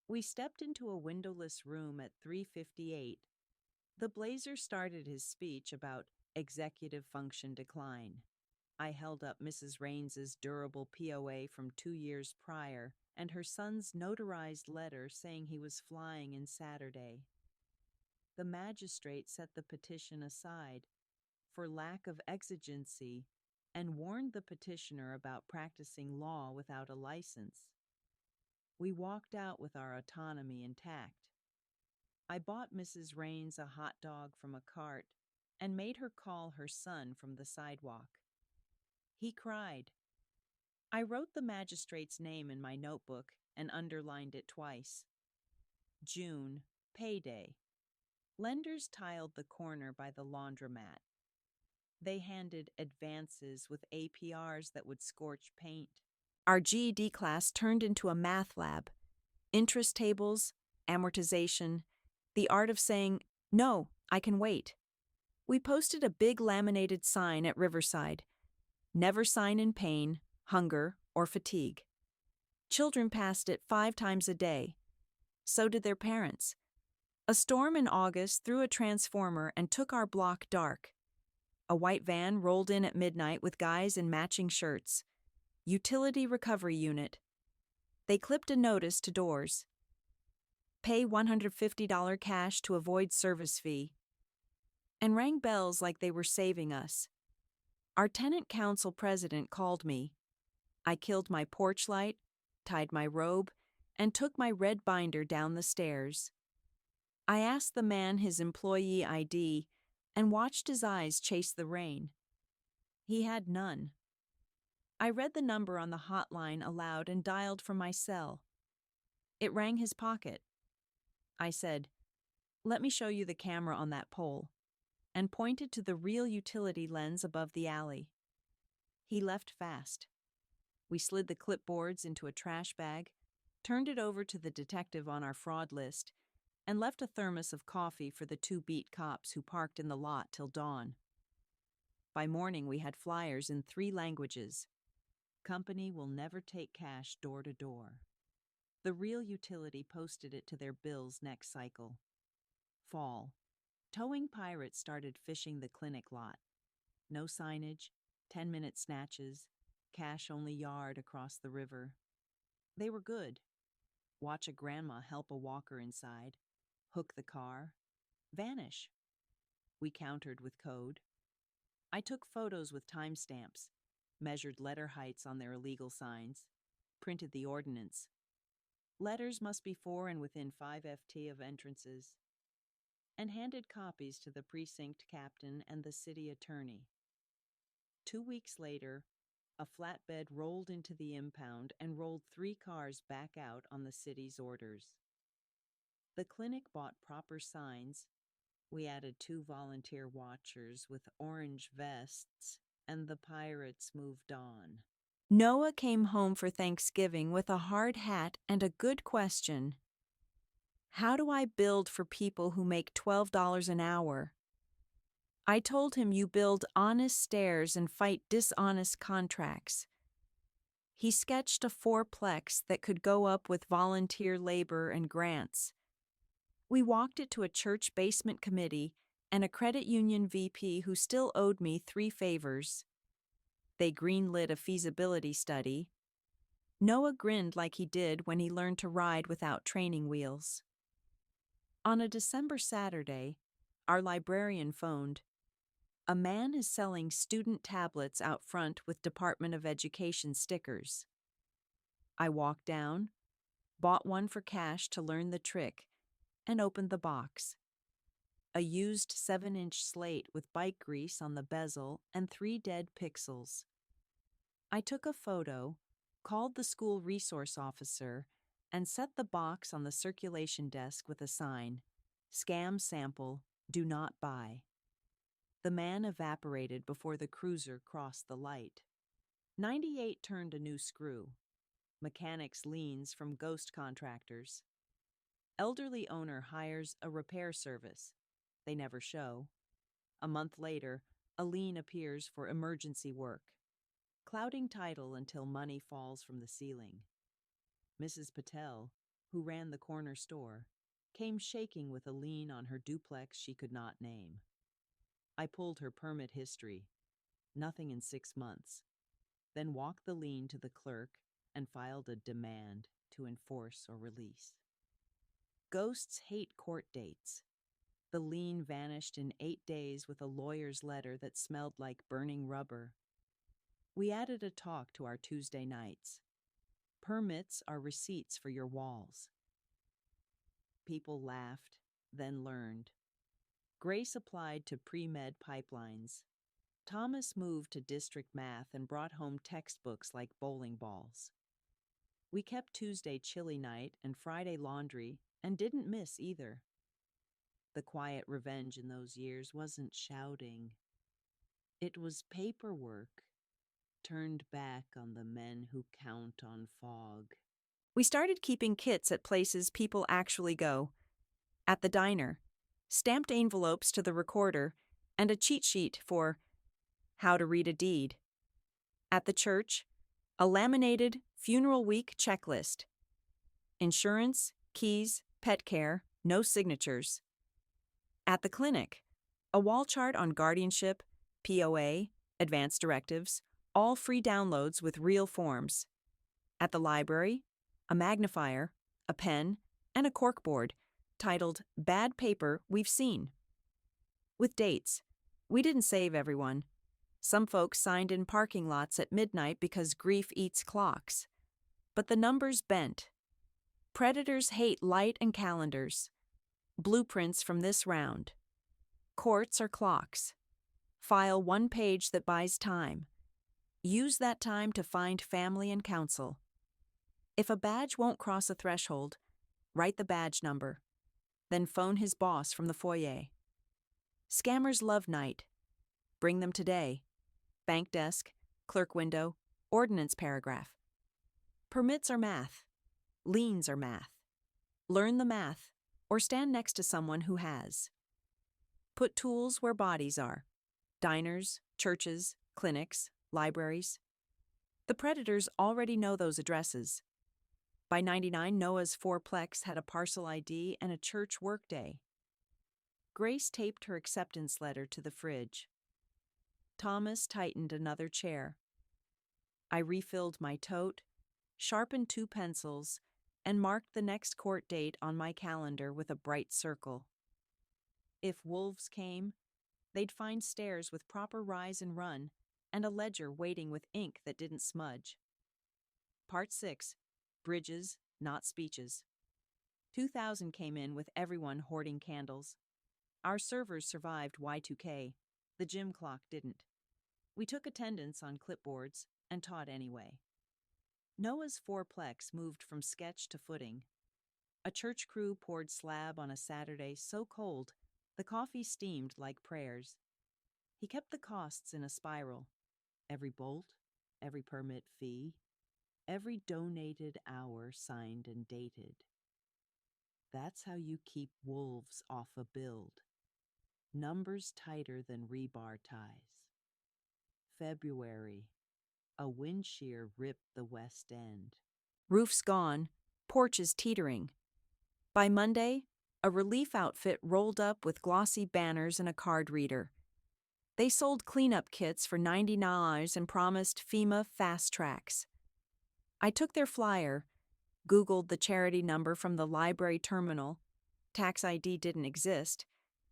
We stepped into a windowless room at 3:58. The blazer started his speech about executive function decline. I held up Mrs. Raines's durable POA from 2 years prior and her son's notarized letter saying he was flying in Saturday. The magistrate set the petition aside for lack of exigency and warned the petitioner about practicing law without a license. We walked out with our autonomy intact. I bought Mrs. Raines a hot dog from a cart and made her call her son from the sidewalk. He cried. I wrote the magistrate's name in my notebook and underlined it twice. June, payday. Lenders tiled the corner by the laundromat. They handed advances with APRs that would scorch paint. Our GED class turned into a math lab. Interest tables, amortization, the art of saying, "No, I can wait." We posted a big laminated sign at Riverside: "Never sign in pain, hunger, or fatigue." Children passed it 5 times a day. So did their parents. A storm in August threw a transformer and took our block dark. A white van rolled in at midnight with guys in matching shirts. Utility Recovery Unit. They clipped a notice to doors: "Pay $150 cash to avoid service fee," and rang bells like they were saving us. Our tenant council president called me. I killed my porch light, tied my robe, and took my red binder down the stairs. I asked the man his employee ID and watched his eyes chase the rain. He had none. I read the number on the hotline aloud and dialed from my cell. It rang his pocket. I said, "Let me show you the camera on that pole," and pointed to the real utility lens above the alley. He left fast. We slid the clipboards into a trash bag, turned it over to the detective on our fraud list, and left a thermos of coffee for the 2 beat cops who parked in the lot till dawn. By morning, we had flyers in 3 languages. Company will never take cash door to door. The real utility posted it to their bills next cycle. Fall. Towing pirates started fishing the clinic lot. No signage, 10-minute snatches, cash-only yard across the river. They were good. Watch a grandma help a walker inside, hook the car, vanish. We countered with code. I took photos with timestamps, measured letter heights on their illegal signs, printed the ordinance. Letters must be 4 and within 5 FT of entrances, and handed copies to the precinct captain and the city attorney. 2 weeks later, a flatbed rolled into the impound and rolled 3 cars back out on the city's orders. The clinic bought proper signs. We added 2 volunteer watchers with orange vests, and the pirates moved on. Noah came home for Thanksgiving with a hard hat and a good question. How do I build for people who make $12 an hour? I told him you build honest stairs and fight dishonest contracts. He sketched a 4-plex that could go up with volunteer labor and grants. We walked it to a church basement committee and a credit union VP who still owed me 3 favors. They greenlit a feasibility study. Noah grinned like he did when he learned to ride without training wheels. On a December Saturday, our librarian phoned. A man is selling student tablets out front with Department of Education stickers. I walked down, bought one for cash to learn the trick, and opened the box. A used 7-inch slate with bike grease on the bezel and 3 dead pixels. I took a photo, called the school resource officer, and set the box on the circulation desk with a sign: "Scam sample, do not buy." The man evaporated before the cruiser crossed the light. 98 turned a new screw. Mechanics liens from ghost contractors. Elderly owner hires a repair service. They never show. A month later, a lien appears for emergency work, clouding title until money falls from the ceiling. Mrs. Patel, who ran the corner store, came shaking with a lien on her duplex she could not name. I pulled her permit history. Nothing in 6 months. Then walked the lien to the clerk and filed a demand to enforce or release. Ghosts hate court dates. The lien vanished in 8 days with a lawyer's letter that smelled like burning rubber. We added a talk to our Tuesday nights. Permits are receipts for your walls. People laughed, then learned. Grace applied to pre-med pipelines. Thomas moved to district math and brought home textbooks like bowling balls. We kept Tuesday chili night and Friday laundry and didn't miss either. The quiet revenge in those years wasn't shouting. It was paperwork. turned back on the men who count on fog. We started keeping kits at places people actually go. At the diner, stamped envelopes to the recorder, and a cheat sheet for how to read a deed. At the church, a laminated funeral week checklist. Insurance, keys, pet care, no signatures. At the clinic, a wall chart on guardianship, POA, advance directives, all free downloads with real forms. At the library, a magnifier, a pen, and a corkboard titled Bad Paper We've Seen. With dates, we didn't save everyone. Some folks signed in parking lots at midnight because grief eats clocks. But the numbers bent. Predators hate light and calendars. Blueprints from this round. Courts are clocks. File one page that buys time. Use that time to find family and counsel. If a badge won't cross a threshold, write the badge number. Then phone his boss from the foyer. Scammers love night. Bring them today. Bank desk, clerk window, ordinance paragraph. Permits are math. Liens are math. Learn the math, or stand next to someone who has. Put tools where bodies are. Diners, churches, clinics, libraries. The predators already know those addresses. By 99, Noah's fourplex had a parcel ID and a church workday. Grace taped her acceptance letter to the fridge. Thomas tightened another chair. I refilled my tote, sharpened 2 pencils, and marked the next court date on my calendar with a bright circle. If wolves came, they'd find stairs with proper rise and run, and a ledger waiting with ink that didn't smudge. Part 6. Bridges, not speeches. 2000 came in with everyone hoarding candles. Our servers survived Y2K. The gym clock didn't. We took attendance on clipboards and taught anyway. Noah's fourplex moved from sketch to footing. A church crew poured slab on a Saturday so cold, the coffee steamed like prayers. He kept the costs in a spiral. Every bolt, every permit fee, every donated hour signed and dated. That's how you keep wolves off a build. Numbers tighter than rebar ties. February. A wind shear ripped the west end. Roof's gone, porches teetering. By Monday, a relief outfit rolled up with glossy banners and a card reader. They sold cleanup kits for $90 and promised FEMA fast tracks. I took their flyer, Googled the charity number from the library terminal, tax ID didn't exist,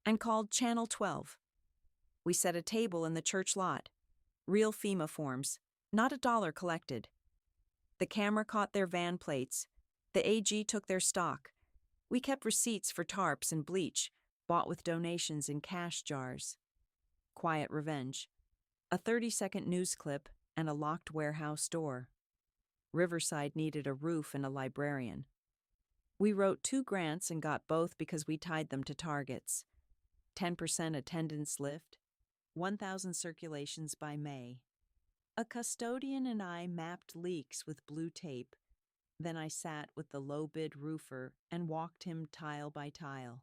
and called Channel 12. We set a table in the church lot. Real FEMA forms, not $1 collected. The camera caught their van plates. The AG took their stock. We kept receipts for tarps and bleach, bought with donations in cash jars. Quiet revenge. A 30-second news clip and a locked warehouse door. Riverside needed a roof and a librarian. We wrote 2 grants and got both because we tied them to targets. 10% attendance lift, 1,000 circulations by May. A custodian and I mapped leaks with blue tape. Then I sat with the low-bid roofer and walked him tile by tile.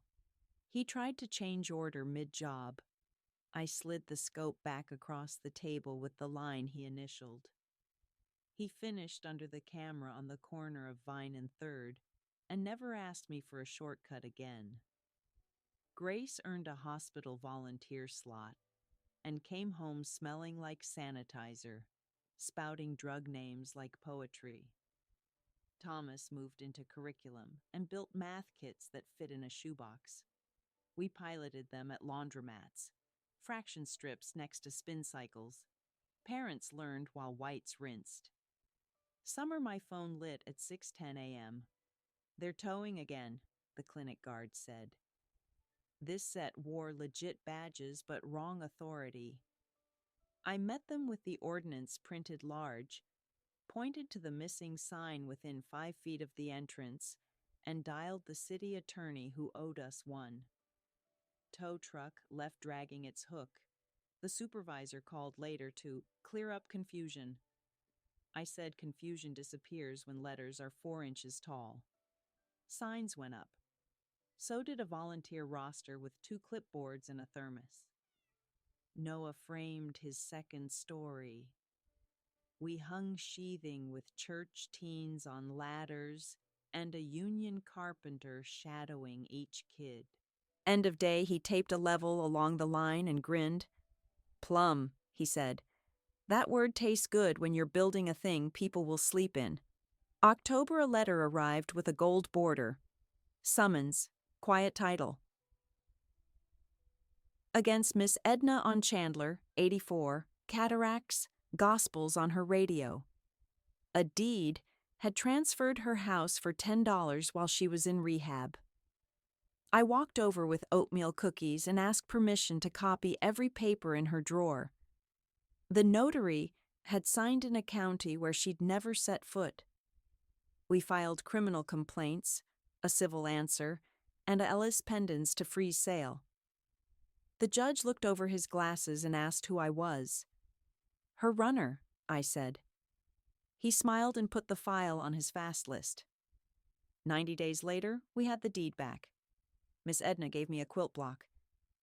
He tried to change order mid-job. I slid the scope back across the table with the line he initialed. He finished under the camera on the corner of Vine and 3rd and never asked me for a shortcut again. Grace earned a hospital volunteer slot and came home smelling like sanitizer, spouting drug names like poetry. Thomas moved into curriculum and built math kits that fit in a shoebox. We piloted them at laundromats, fraction strips next to spin cycles. Parents learned while whites rinsed. Summer my phone lit at 6:10 a.m. "They're towing again," the clinic guard said. This set wore legit badges but wrong authority. I met them with the ordinance printed large, pointed to the missing sign within 5 feet of the entrance, and dialed the city attorney who owed us one. Tow truck left dragging its hook. The supervisor called later to clear up confusion. I said confusion disappears when letters are 4 inches tall. Signs went up. So did a volunteer roster with 2 clipboards and a thermos. Noah framed his second story. We hung sheathing with church teens on ladders and a union carpenter shadowing each kid. End of day, he taped a level along the line and grinned. Plum, he said. That word tastes good when you're building a thing people will sleep in. October, a letter arrived with a gold border. Summons, quiet title. Against Miss Edna on Chandler, 84, cataracts, gospels on her radio. A deed had transferred her house for $10 while she was in rehab. I walked over with oatmeal cookies and asked permission to copy every paper in her drawer. The notary had signed in a county where she'd never set foot. We filed criminal complaints, a civil answer, and Ellis pendants to freeze sale. The judge looked over his glasses and asked who I was. Her runner, I said. He smiled and put the file on his fast list. 90 days later, we had the deed back. Miss Edna gave me a quilt block.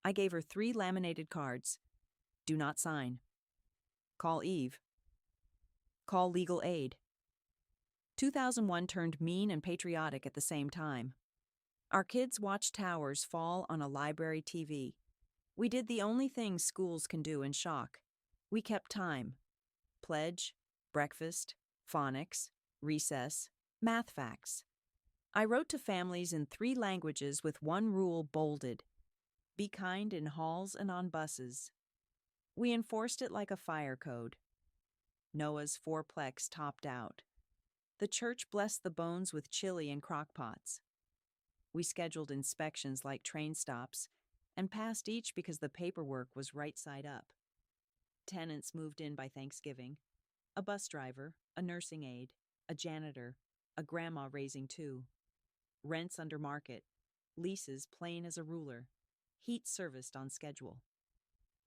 I gave her 3 laminated cards. Do not sign. Call Eve. Call legal aid. 2001 turned mean and patriotic at the same time. Our kids watched towers fall on a library TV. We did the only thing schools can do in shock. We kept time. Pledge, breakfast, phonics, recess, math facts. I wrote to families in 3 languages with one rule bolded. Be kind in halls and on buses. We enforced it like a fire code. Noah's 4-plex topped out. The church blessed the bones with chili and crock-pots. We scheduled inspections like train stops and passed each because the paperwork was right side up. Tenants moved in by Thanksgiving. A bus driver, a nursing aide, a janitor, a grandma raising 2. Rents under market, leases plain as a ruler, heat serviced on schedule.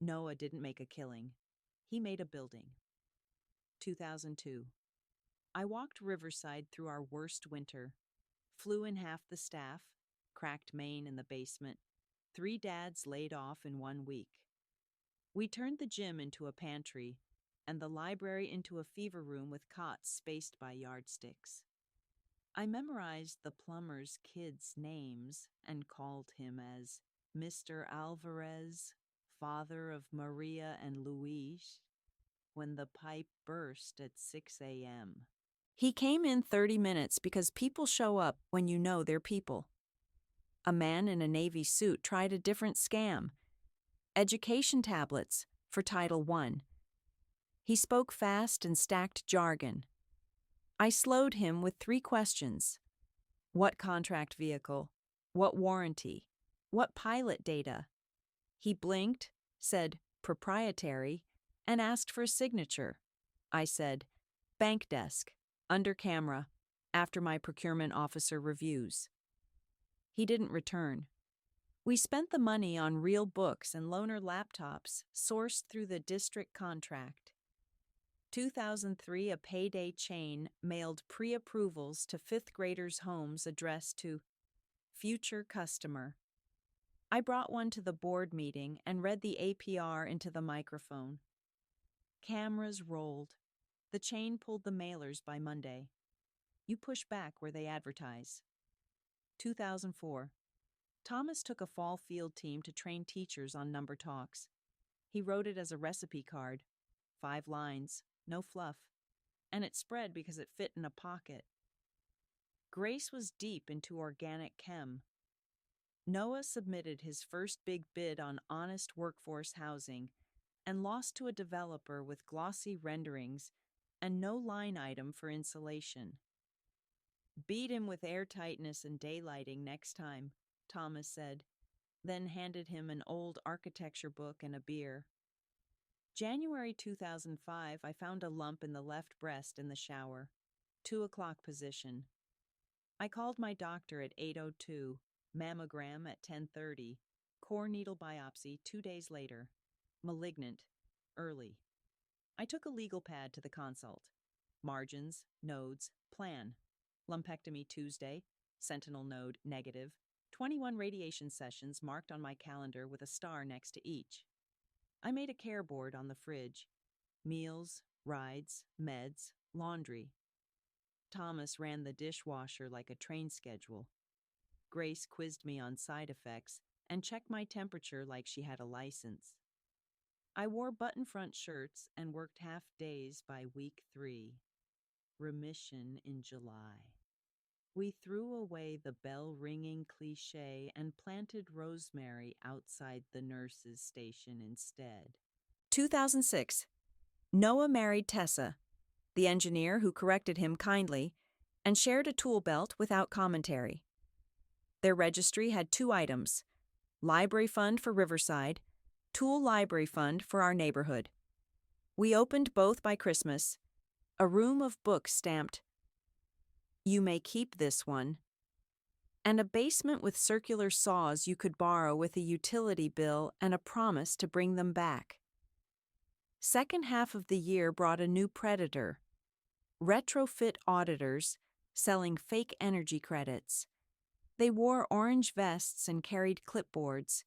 Noah didn't make a killing. He made a building. 2002. I walked Riverside through our worst winter, flew in half the staff, cracked Maine in the basement, 3 dads laid off in 1 week. We turned the gym into a pantry and the library into a fever room with cots spaced by yardsticks. I memorized the plumber's kids' names and called him as Mr. Alvarez, father of Maria and Luis, when the pipe burst at 6 a.m. He came in 30 minutes because people show up when you know they're people. A man in a Navy suit tried a different scam. Education tablets for Title I. He spoke fast and stacked jargon. I slowed him with 3 questions. What contract vehicle? What warranty? What pilot data? He blinked, said proprietary, and asked for a signature. I said, bank desk, under camera, after my procurement officer reviews. He didn't return. We spent the money on real books and loaner laptops sourced through the district contract. 2003, a payday chain mailed pre-approvals to 5th graders' homes addressed to future customer. I brought one to the board meeting and read the APR into the microphone. Cameras rolled. The chain pulled the mailers by Monday. You push back where they advertise. 2004. Thomas took a fall field team to train teachers on number talks. He wrote it as a recipe card. 5 lines, no fluff. And it spread because it fit in a pocket. Grace was deep into organic chem. Noah submitted his first big bid on honest workforce housing and lost to a developer with glossy renderings and no line item for insulation. Beat him with airtightness and daylighting next time, Thomas said, then handed him an old architecture book and a beer. January 2005, I found a lump in the left breast in the shower, 2 o'clock position. I called my doctor at 8:02, mammogram at 10:30, core needle biopsy 2 days later. Malignant. Early. I took a legal pad to the consult. Margins, nodes, plan. Lumpectomy Tuesday, sentinel node negative, 21 radiation sessions marked on my calendar with a star next to each. I made a care board on the fridge. Meals, rides, meds, laundry. Thomas ran the dishwasher like a train schedule. Grace quizzed me on side effects and checked my temperature like she had a license. I wore button-front shirts and worked half days by week 3. Remission in July. We threw away the bell-ringing cliché and planted rosemary outside the nurse's station instead. 2006. Noah married Tessa, the engineer who corrected him kindly, and shared a tool belt without commentary. Their registry had 2 items: library fund for Riverside, tool library fund for our neighborhood. We opened both by Christmas, a room of books stamped, "You may keep this one," and a basement with circular saws you could borrow with a utility bill and a promise to bring them back. Second half of the year brought a new predator: retrofit auditors selling fake energy credits. They wore orange vests and carried clipboards,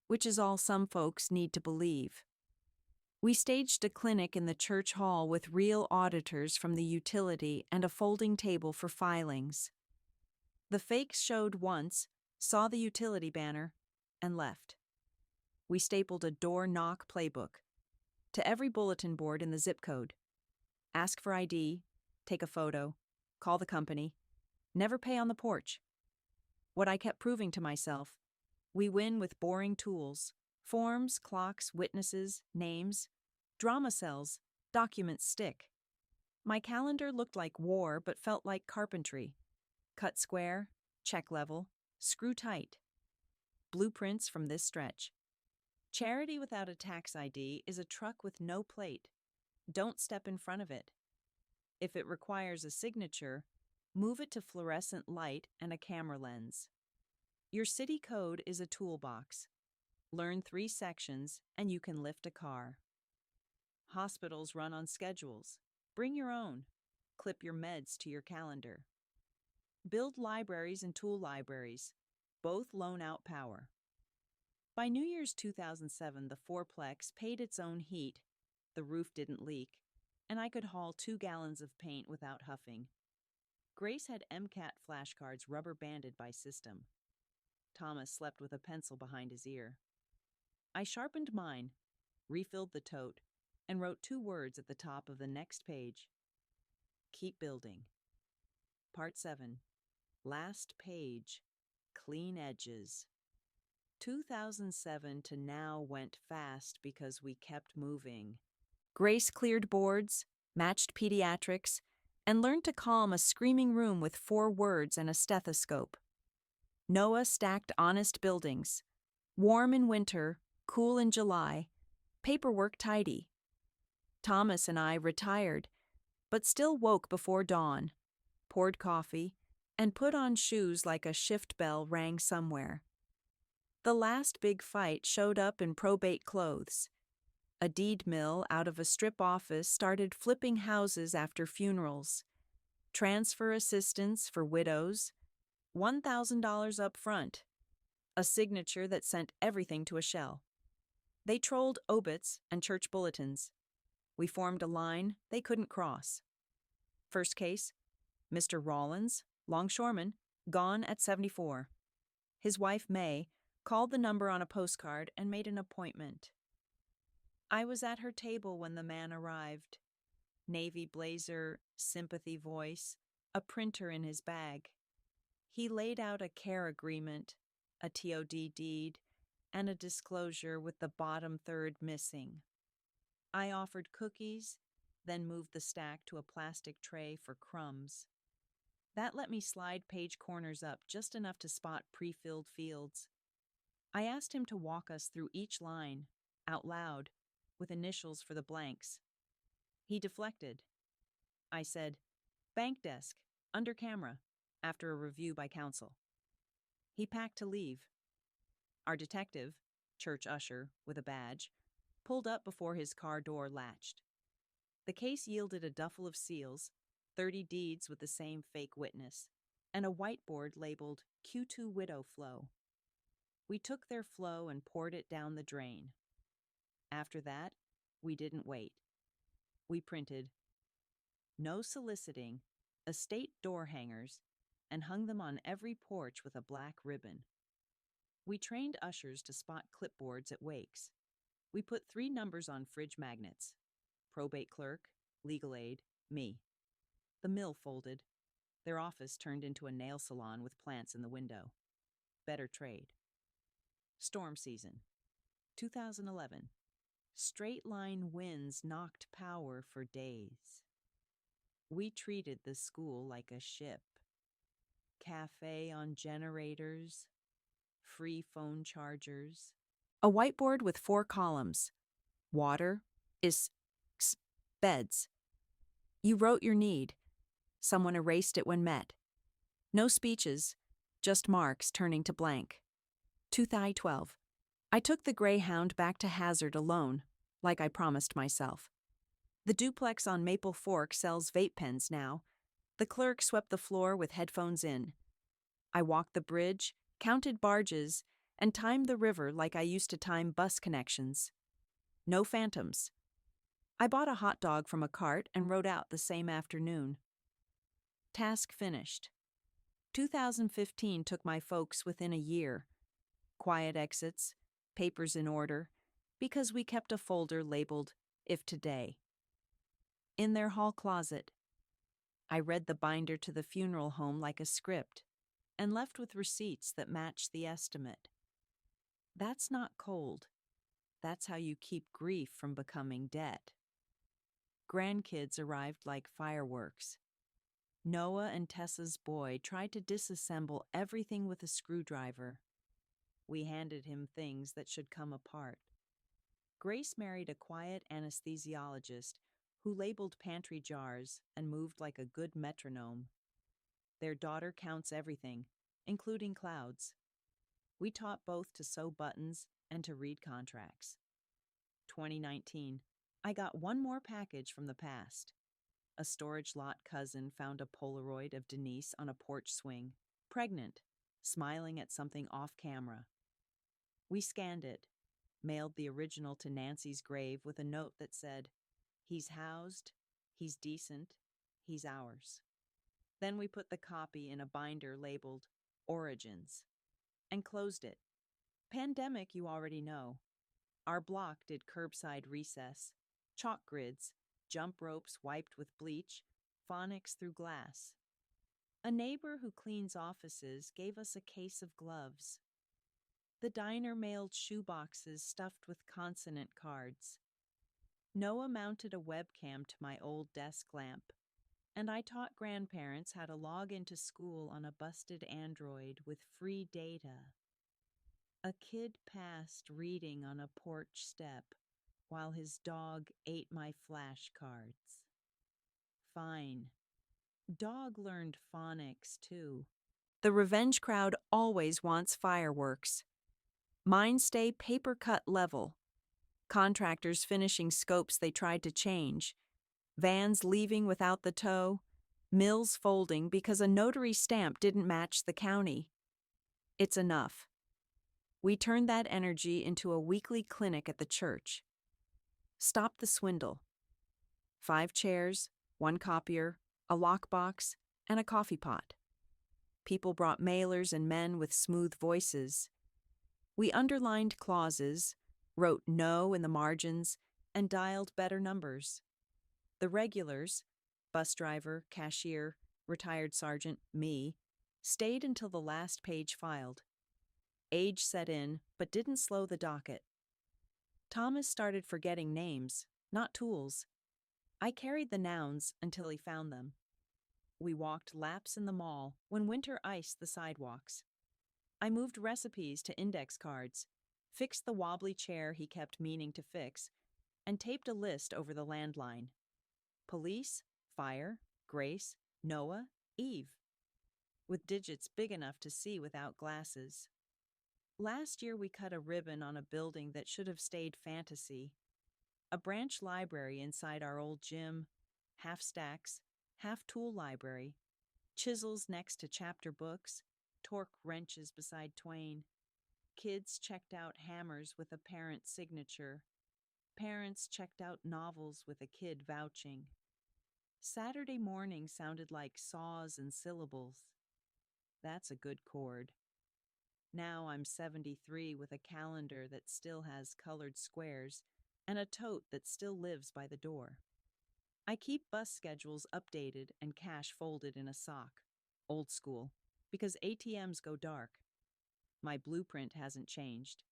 which is all some folks need to believe. We staged a clinic in the church hall with real auditors from the utility and a folding table for filings. The fakes showed once, saw the utility banner, and left. We stapled a door knock playbook to every bulletin board in the zip code. Ask for ID, take a photo, call the company, never pay on the porch. What I kept proving to myself: we win with boring tools: forms, clocks, witnesses, names, drama cells, documents stick. My calendar looked like war but felt like carpentry. Cut square, check level, screw tight. Blueprints from this stretch. Charity without a tax ID is a truck with no plate. Don't step in front of it. If it requires a signature, move it to fluorescent light and a camera lens. Your city code is a toolbox. Learn 3 sections and you can lift a car. Hospitals run on schedules. Bring your own. Clip your meds to your calendar. Build libraries and tool libraries. Both loan out power. By New Year's 2007, the fourplex paid its own heat, the roof didn't leak, and I could haul 2 gallons of paint without huffing. Grace had MCAT flashcards rubber banded by system. Thomas slept with a pencil behind his ear. I sharpened mine, refilled the tote, and wrote 2 words at the top of the next page: keep building. Part 7. Last page. Clean edges. 2007 to now went fast because we kept moving. Grace cleared boards, matched pediatrics, and learned to calm a screaming room with 4 words and a stethoscope. Noah stacked honest buildings. Warm in winter, cool in July, paperwork tidy. Thomas and I retired, but still woke before dawn, poured coffee, and put on shoes like a shift bell rang somewhere. The last big fight showed up in probate clothes. A deed mill out of a strip office started flipping houses after funerals. Transfer assistance for widows, $1,000 up front, a signature that sent everything to a shell. They trolled obits and church bulletins. We formed a line they couldn't cross. First case, Mr. Rollins, longshoreman, gone at 74. His wife, May, called the number on a postcard and made an appointment. I was at her table when the man arrived. Navy blazer, sympathy voice, a printer in his bag. He laid out a care agreement, a TOD deed, and a disclosure with the bottom third missing. I offered cookies, then moved the stack to a plastic tray for crumbs. That let me slide page corners up just enough to spot pre-filled fields. I asked him to walk us through each line, out loud, with initials for the blanks. He deflected. I said, "Bank desk, under camera," after a review by counsel. He packed to leave. Our detective, church usher with a badge, pulled up before his car door latched. The case yielded a duffel of seals, 30 deeds with the same fake witness, and a whiteboard labeled Q2 Widow Flow. We took their flow and poured it down the drain. After that, we didn't wait. We printed, "No soliciting," estate door hangers, and hung them on every porch with a black ribbon. We trained ushers to spot clipboards at wakes. We put 3 numbers on fridge magnets: probate clerk, legal aid, me. The mill folded. Their office turned into a nail salon with plants in the window. Better trade. Storm season. 2011. Straight line winds knocked power for days. We treated the school like a ship. Cafe on generators, free phone chargers. A whiteboard with 4 columns. Water is beds. You wrote your need. Someone erased it when met. No speeches, just marks turning to blank. 2012. I took the Greyhound back to Hazard alone, like I promised myself. The duplex on Maple Fork sells vape pens now. The clerk swept the floor with headphones in. I walked the bridge, counted barges, and timed the river like I used to time bus connections. No phantoms. I bought a hot dog from a cart and rode out the same afternoon. Task finished. 2015 took my folks within a year. Quiet exits, papers in order, because we kept a folder labeled, "If Today." In their hall closet, I read the binder to the funeral home like a script and left with receipts that matched the estimate. That's not cold. That's how you keep grief from becoming debt. Grandkids arrived like fireworks. Noah and Tessa's boy tried to disassemble everything with a screwdriver. We handed him things that should come apart. Grace married a quiet anesthesiologist who labeled pantry jars and moved like a good metronome. Their daughter counts everything, including clouds. We taught both to sew buttons and to read contracts. 2019. I got one more package from the past. A storage lot cousin found a Polaroid of Denise on a porch swing, pregnant, smiling at something off camera. We scanned it, mailed the original to Nancy's grave with a note that said, "He's housed, he's decent, he's ours." Then we put the copy in a binder labeled Origins and closed it. Pandemic, you already know. Our block did curbside recess, chalk grids, jump ropes wiped with bleach, phonics through glass. A neighbor who cleans offices gave us a case of gloves. The diner mailed shoeboxes stuffed with consonant cards. Noah mounted a webcam to my old desk lamp, and I taught grandparents how to log into school on a busted Android with free data. A kid passed reading on a porch step while his dog ate my flashcards. Fine. Dog learned phonics, too. The revenge crowd always wants fireworks. Mine stay paper-cut level. Contractors finishing scopes they tried to change. Vans leaving without the tow. Mills folding because a notary stamp didn't match the county. It's enough. We turned that energy into a weekly clinic at the church. Stop the swindle. 5 chairs, 1 copier, a lockbox, and a coffee pot. People brought mailers and men with smooth voices. We underlined clauses, wrote no in the margins, and dialed better numbers. The regulars, bus driver, cashier, retired sergeant, me, stayed until the last page filed. Age set in, but didn't slow the docket. Thomas started forgetting names, not tools. I carried the nouns until he found them. We walked laps in the mall when winter iced the sidewalks. I moved recipes to index cards, fixed the wobbly chair he kept meaning to fix, and taped a list over the landline. Police, fire, Grace, Noah, Eve. With digits big enough to see without glasses. Last year we cut a ribbon on a building that should have stayed fantasy, A branch library inside our old gym, half stacks, half tool library, chisels next to chapter books, torque wrenches beside Twain. Kids checked out hammers with a parent signature. Parents checked out novels with a kid vouching. Saturday morning sounded like saws and syllables. That's a good chord. Now I'm 73 with a calendar that still has colored squares and a tote that still lives by the door. I keep bus schedules updated and cash folded in a sock, old school, because ATMs go dark. My blueprint hasn't changed.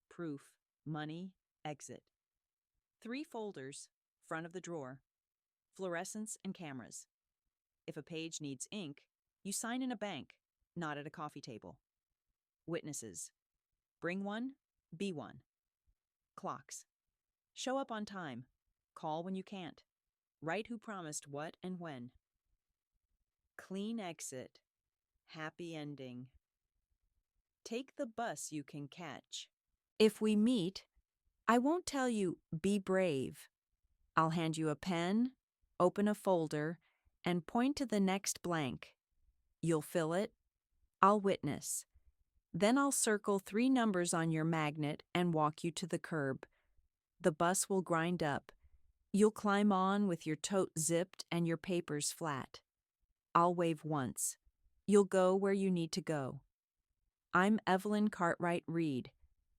Proof, money, exit. 3 folders, front of the drawer, fluorescents and cameras. If a page needs ink, you sign in a bank, not at a coffee table. Witnesses. Bring one, be one. Clocks. Show up on time. Call when you can't. Write who promised what and when. Clean exit. Happy ending. Take the bus you can catch. If we meet, I won't tell you, be brave. I'll hand you a pen, open a folder, and point to the next blank. You'll fill it. I'll witness. Then I'll circle 3 numbers on your magnet and walk you to the curb. The bus will grind up. You'll climb on with your tote zipped and your papers flat. I'll wave once. You'll go where you need to go. I'm Evelyn Cartwright Reed,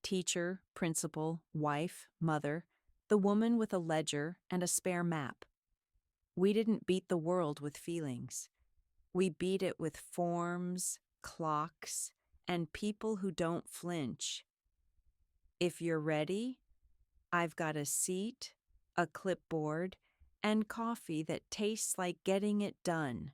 teacher, principal, wife, mother, the woman with a ledger and a spare map. We didn't beat the world with feelings. We beat it with forms, clocks, and people who don't flinch. If you're ready, I've got a seat, a clipboard, and coffee that tastes like getting it done.